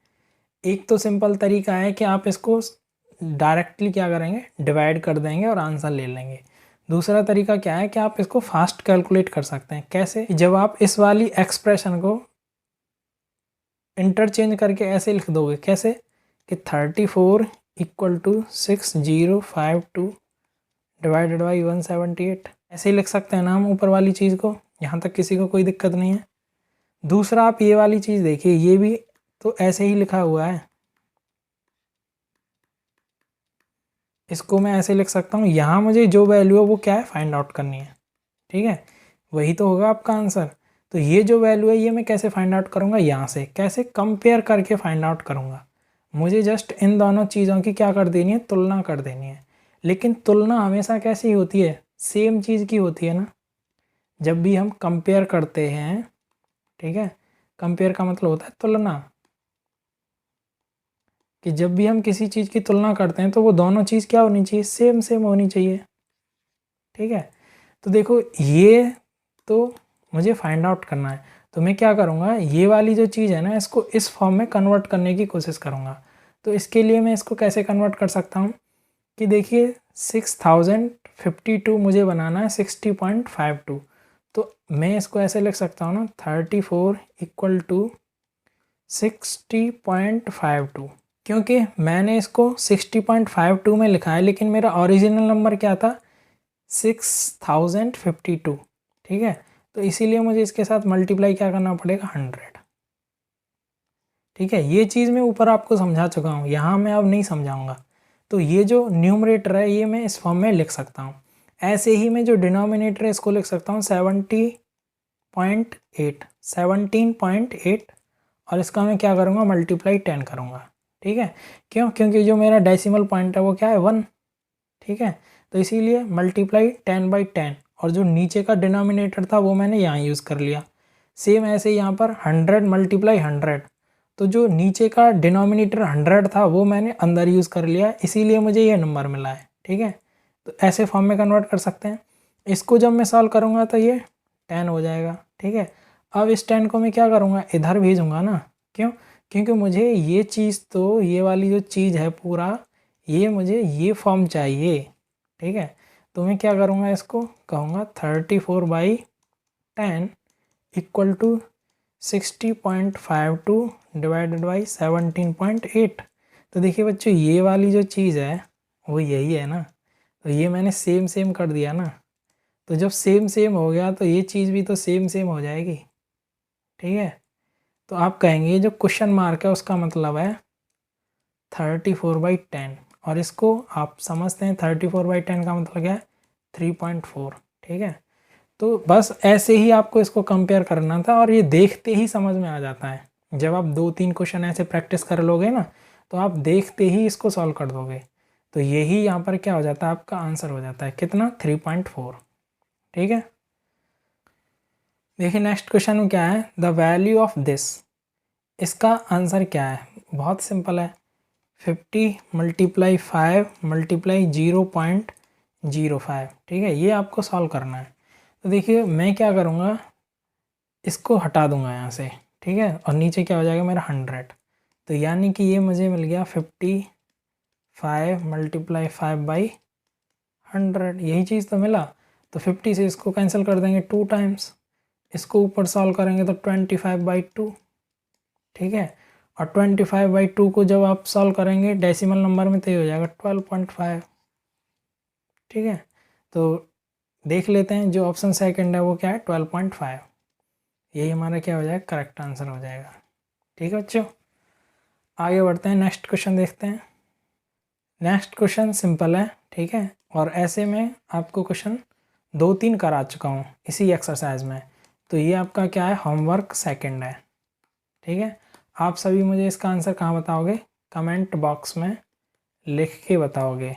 एक तो सिंपल तरीका है कि आप इसको डायरेक्टली क्या करेंगे डिवाइड कर देंगे और आंसर ले लेंगे। दूसरा तरीका क्या है कि आप इसको फास्ट कैलकुलेट कर सकते हैं। कैसे, जब आप इस वाली एक्सप्रेशन को इंटरचेंज करके ऐसे लिख दोगे, कैसे कि 34 इक्वल टू 6052 डिवाइडेड बाई 178, ऐसे ही लिख सकते हैं ना हम ऊपर वाली चीज़ को। यहाँ तक किसी को कोई दिक्कत नहीं है। दूसरा आप ये वाली चीज़ देखिए, ये भी तो ऐसे ही लिखा हुआ है, इसको मैं ऐसे लिख सकता हूँ। यहाँ मुझे जो वैल्यू है वो क्या है फाइंड आउट करनी है। ठीक है, वही तो होगा आपका आंसर। तो ये जो वैल्यू है ये मैं कैसे फाइंड आउट करूँगा, यहाँ से कैसे कंपेयर करके फाइंड आउट करूँगा। मुझे जस्ट इन दोनों चीज़ों की क्या कर देनी है, तुलना कर देनी है। लेकिन तुलना हमेशा कैसी होती है, सेम चीज़ की होती है ना। जब भी हम कंपेयर करते हैं, ठीक है, कंपेयर का मतलब होता है तुलना, कि जब भी हम किसी चीज़ की तुलना करते हैं तो वो दोनों चीज़ क्या होनी चाहिए, सेम सेम होनी चाहिए, ठीक है। तो देखो ये तो मुझे फाइंड आउट करना है, तो मैं क्या करूँगा, ये वाली जो चीज़ है ना इसको इस फॉर्म में कन्वर्ट करने की कोशिश करूँगा। तो इसके लिए मैं इसको कैसे कन्वर्ट कर सकता हूँ कि देखिए 6052 मुझे बनाना है 60.52। तो मैं इसको ऐसे लिख सकता हूँ ना, 34 इक्वल टू 60.52, क्योंकि मैंने इसको 60.52 में लिखा है लेकिन मेरा ओरिजिनल नंबर क्या था, 6052, ठीक है। तो इसीलिए मुझे इसके साथ मल्टीप्लाई क्या करना पड़ेगा, 100, ठीक है। ये चीज़ मैं ऊपर आपको समझा चुका हूँ, यहाँ मैं अब नहीं समझाऊंगा। तो ये जो न्यूमरेटर है ये मैं इस फॉर्म में लिख सकता हूँ। ऐसे ही मैं जो डिनोमिनेटर है इसको लिख सकता हूँ 17.8 और इसका मैं क्या करूँगा, मल्टीप्लाई 10 करूँगा, ठीक है। क्यों, क्योंकि जो मेरा डेसिमल पॉइंट है वो क्या है, 1, ठीक है। तो इसीलिए मल्टीप्लाई 10/10 और जो नीचे का डिनोमिनेटर था वो मैंने यहाँ यूज़ कर लिया। सेम ऐसे ही यहाँ पर 100 मल्टीप्लाई 100, तो जो नीचे का डिनोमिनेटर 100 था वो मैंने अंदर यूज़ कर लिया, इसीलिए मुझे ये नंबर मिला है, ठीक है। तो ऐसे फॉर्म में कन्वर्ट कर सकते हैं। इसको जब मैं सॉल्व करूँगा तो ये 10 हो जाएगा, ठीक है। अब इस 10 को मैं क्या करूँगा, इधर भेजूँगा ना, क्यों, क्योंकि मुझे ये चीज़, तो ये वाली जो चीज़ है पूरा, ये मुझे ये फॉर्म चाहिए, ठीक है। तो मैं क्या करूँगा, इसको कहूँगा 34/10 इक्वल टू 60.52 डिवाइडेड बाई 17.8। तो देखिए बच्चों ये वाली जो चीज़ है वो यही है ना, तो ये मैंने सेम सेम कर दिया ना। तो जब सेम सेम हो गया तो ये चीज़ भी तो सेम सेम हो जाएगी, ठीक है। तो आप कहेंगे जो क्वेश्चन मार्क है उसका मतलब है 34/10, और इसको आप समझते हैं 34/10 का मतलब क्या है, 3.4, ठीक है। तो बस ऐसे ही आपको इसको कंपेयर करना था और ये देखते ही समझ में आ जाता है। जब आप 2-3 क्वेश्चन ऐसे प्रैक्टिस कर लोगे ना तो आप देखते ही इसको सॉल्व कर दोगे। तो यही यहाँ पर क्या हो जाता है, आपका आंसर हो जाता है कितना, 3.4, ठीक है। देखिए नेक्स्ट क्वेश्चन में क्या है, द वैल्यू ऑफ दिस, इसका आंसर क्या है, बहुत सिंपल है, 50 मल्टीप्लाई 5 मल्टीप्लाई 0.05, ठीक है। ये आपको सॉल्व करना है। तो देखिए मैं क्या करूँगा, इसको हटा दूंगा यहाँ से, ठीक है, और नीचे क्या हो जाएगा मेरा 100। तो यानी कि ये मुझे मिल गया 55 मल्टीप्लाई 5/100, यही चीज़ तो मिला। तो 50 से इसको कैंसिल कर देंगे 2 टाइम्स, इसको ऊपर सॉल्व करेंगे तो 25/2, ठीक है। और 25/2 को जब आप सॉल्व करेंगे डेसिमल नंबर में तो ये हो जाएगा 12.5, ठीक है। तो देख लेते हैं जो ऑप्शन सेकंड है वो क्या है, 12.5, यही हमारा क्या हो जाएगा, करेक्ट आंसर हो जाएगा, ठीक है बच्चों। आगे बढ़ते हैं, नेक्स्ट क्वेश्चन देखते हैं। नेक्स्ट क्वेश्चन सिंपल है, ठीक है, और ऐसे में आपको क्वेश्चन 2-3 करा चुका हूँ इसी एक्सरसाइज में। तो ये आपका क्या है, होमवर्क सेकंड है, ठीक है। आप सभी मुझे इसका आंसर कहाँ बताओगे, कमेंट बॉक्स में लिख के बताओगे।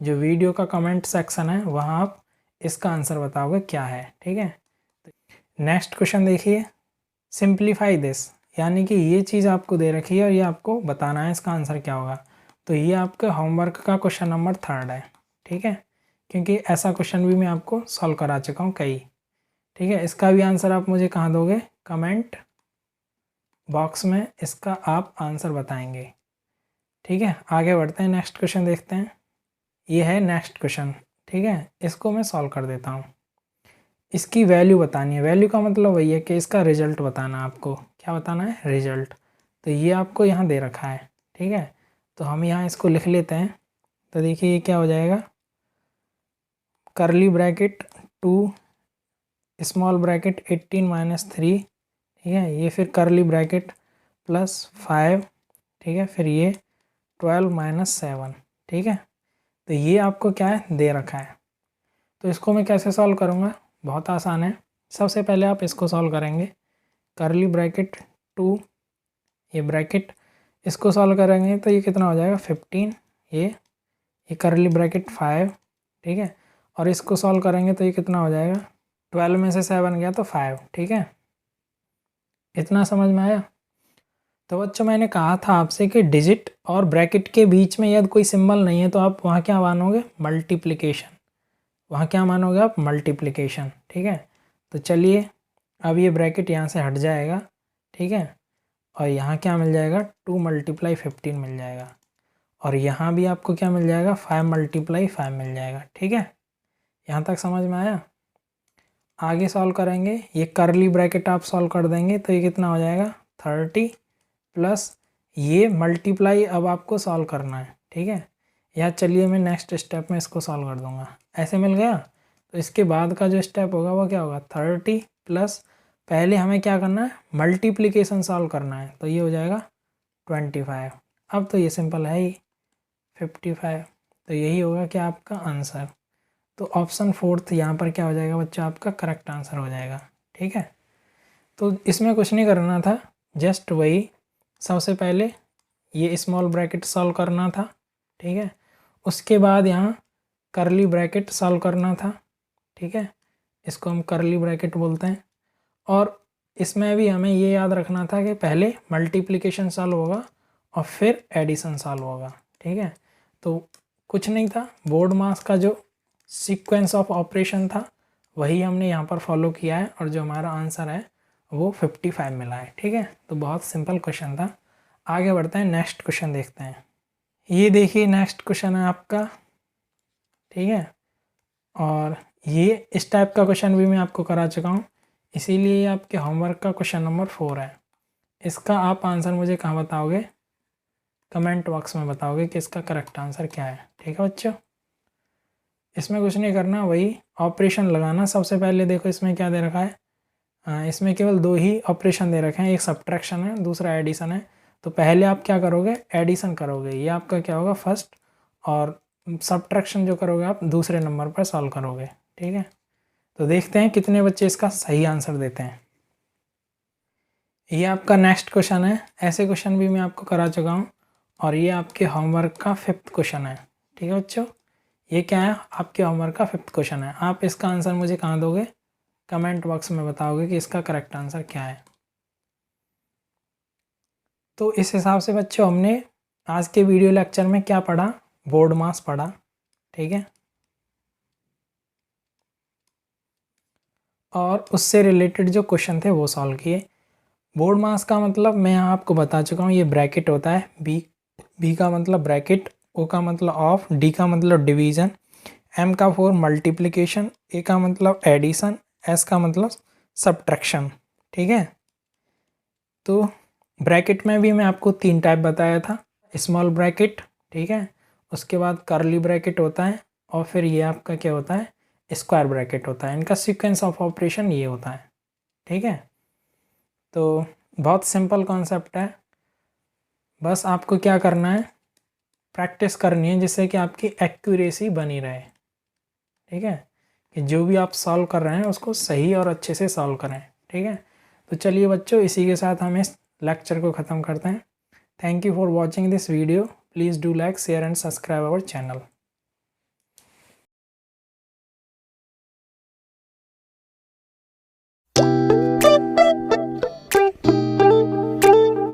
जो वीडियो का कमेंट सेक्शन है वहाँ आप इसका आंसर बताओगे क्या है, ठीक है। नेक्स्ट क्वेश्चन देखिए, सिंप्लीफाई दिस, यानी कि ये चीज़ आपको दे रखी है और ये आपको बताना है इसका आंसर क्या होगा। तो ये आपका होमवर्क का क्वेश्चन नंबर 3 है, ठीक है, क्योंकि ऐसा क्वेश्चन भी मैं आपको सॉल्व करा चुका हूँ कई, ठीक है। इसका भी आंसर आप मुझे कहाँ दोगे, कमेंट बॉक्स में इसका आप आंसर बताएंगे, ठीक है। आगे बढ़ते हैं, नेक्स्ट क्वेश्चन देखते हैं। ये है नेक्स्ट क्वेश्चन, ठीक है, इसको मैं सॉल्व कर देता हूँ। इसकी वैल्यू बतानी है, वैल्यू का मतलब वही है कि इसका रिजल्ट बताना है आपको, क्या बताना है, रिजल्ट। तो ये आपको यहाँ दे रखा है, ठीक है। तो हम यहाँ इसको लिख लेते हैं। तो देखिए ये क्या हो जाएगा, करली ब्रैकेट 2 स्मॉल ब्रैकेट 18 - 3, ठीक है, ये फिर करली ब्रैकेट +5, ठीक है, फिर ये 12 - 7, ठीक है। तो ये आपको क्या है, दे रखा है। तो इसको मैं कैसे सॉल्व करूँगा, बहुत आसान है। सबसे पहले आप इसको सॉल्व करेंगे, करली ब्रैकेट 2 ये ब्रैकेट, इसको सॉल्व करेंगे तो ये कितना हो जाएगा 15, ये करली ब्रैकेट 5, ठीक है, और इसको सॉल्व करेंगे तो ये कितना हो जाएगा 12 में से 7 गया तो 5, ठीक है। इतना समझ में आया। तो बच्चों मैंने कहा था आपसे कि डिजिट और ब्रैकेट के बीच में यदि कोई सिंबल नहीं है तो आप वहाँ क्या मानोगे, मल्टीप्लिकेशन, वहाँ क्या मानोगे आप, मल्टीप्लिकेशन, ठीक है। तो चलिए अब ये ब्रैकेट यहाँ से हट जाएगा, ठीक है, और यहाँ क्या मिल जाएगा 2 × 15 मिल जाएगा, और यहाँ भी आपको क्या मिल जाएगा 5 × 5 मिल जाएगा, ठीक है। यहाँ तक समझ में आया। आगे सॉल्व करेंगे, ये करली ब्रैकेट आप सॉल्व कर देंगे तो ये कितना हो जाएगा 30 प्लस ये मल्टीप्लाई अब आपको सॉल्व करना है, ठीक है। या चलिए मैं नेक्स्ट स्टेप में इसको सॉल्व कर दूंगा, ऐसे मिल गया। तो इसके बाद का जो स्टेप होगा वो क्या होगा 30 प्लस पहले हमें क्या करना है, मल्टीप्लिकेशन सॉल्व करना है, तो ये हो जाएगा 25। अब तो ये सिंपल है ही 55, तो यही होगा क्या आपका आंसर। तो ऑप्शन 4 यहाँ पर क्या हो जाएगा बच्चा, आपका करेक्ट आंसर हो जाएगा, ठीक है। तो इसमें कुछ नहीं करना था, जस्ट वही सबसे पहले ये स्मॉल ब्रैकेट सॉल्व करना था, ठीक है, उसके बाद यहाँ करली ब्रैकेट सॉल्व करना था, ठीक है, इसको हम करली ब्रैकेट बोलते हैं। और इसमें भी हमें ये याद रखना था कि पहले मल्टीप्लिकेशन सॉल्व होगा और फिर एडिशन सॉल्व होगा, ठीक है। तो कुछ नहीं था, बोर्ड मास का जो सीक्वेंस ऑफ ऑपरेशन था वही हमने यहाँ पर फॉलो किया है, और जो हमारा आंसर है वो 55 मिला है, ठीक है। तो बहुत सिंपल क्वेश्चन था। आगे बढ़ते हैं, नेक्स्ट क्वेश्चन देखते हैं। ये देखिए नेक्स्ट क्वेश्चन है आपका, ठीक है, और ये इस टाइप का क्वेश्चन भी मैं आपको करा चुका हूँ, इसीलिए ये आपके होमवर्क का क्वेश्चन नंबर 4 है। इसका आप आंसर मुझे कहाँ बताओगे, कमेंट बॉक्स में बताओगे कि इसका करेक्ट आंसर क्या है, ठीक है बच्चों। इसमें कुछ नहीं करना, वही ऑपरेशन लगाना। सबसे पहले देखो इसमें क्या दे रखा है, इसमें केवल 2 ही ऑपरेशन दे रखे हैं, एक सब्ट्रैक्शन है, दूसरा एडिशन है। तो पहले आप क्या करोगे, एडिशन करोगे, ये आपका क्या होगा फर्स्ट, और सब्ट्रैक्शन जो करोगे आप दूसरे नंबर पर सॉल्व करोगे, ठीक है। तो देखते हैं कितने बच्चे इसका सही आंसर देते हैं। ये आपका नेक्स्ट क्वेश्चन है, ऐसे क्वेश्चन भी मैं आपको करा चुका हूँ, और ये आपके होमवर्क का 5th क्वेश्चन है, ठीक है बच्चों। ये क्या है, आपके होमवर्क का 5th क्वेश्चन है। आप इसका आंसर मुझे कहाँ दोगे, कमेंट बॉक्स में बताओगे कि इसका करेक्ट आंसर क्या है। तो इस हिसाब से बच्चों हमने आज के वीडियो लेक्चर में क्या पढ़ा, बोर्ड मास पढ़ा, ठीक है, और उससे रिलेटेड जो क्वेश्चन थे वो सॉल्व किए। बोर्ड मास का मतलब मैं यहाँ आपको बता चुका हूँ, ये ब्रैकेट होता है, बी का मतलब ब्रैकेट, ओ का मतलब ऑफ, डी का मतलब डिवीज़न, एम का फॉर मल्टीप्लिकेशन, ए का मतलब एडिशन, एस का मतलब सब्ट्रैक्शन, ठीक है। तो ब्रैकेट में भी मैं आपको 3 टाइप बताया था, स्मॉल ब्रैकेट, ठीक है, उसके बाद करली ब्रैकेट होता है, और फिर ये आपका क्या होता है, स्क्वायर ब्रैकेट होता है। इनका सीक्वेंस ऑफ ऑपरेशन ये होता है, ठीक है। तो बहुत सिंपल कॉन्सेप्ट है, बस आपको क्या करना है, प्रैक्टिस करनी है जिससे कि आपकी एक्यूरेसी बनी रहे, ठीक है, कि जो भी आप सॉल्व कर रहे हैं उसको सही और अच्छे से सॉल्व करें, ठीक है। तो चलिए बच्चों, इसी के साथ हम इस लेक्चर को ख़त्म करते हैं। Thank you for watching this video, please do like, share and subscribe our channel.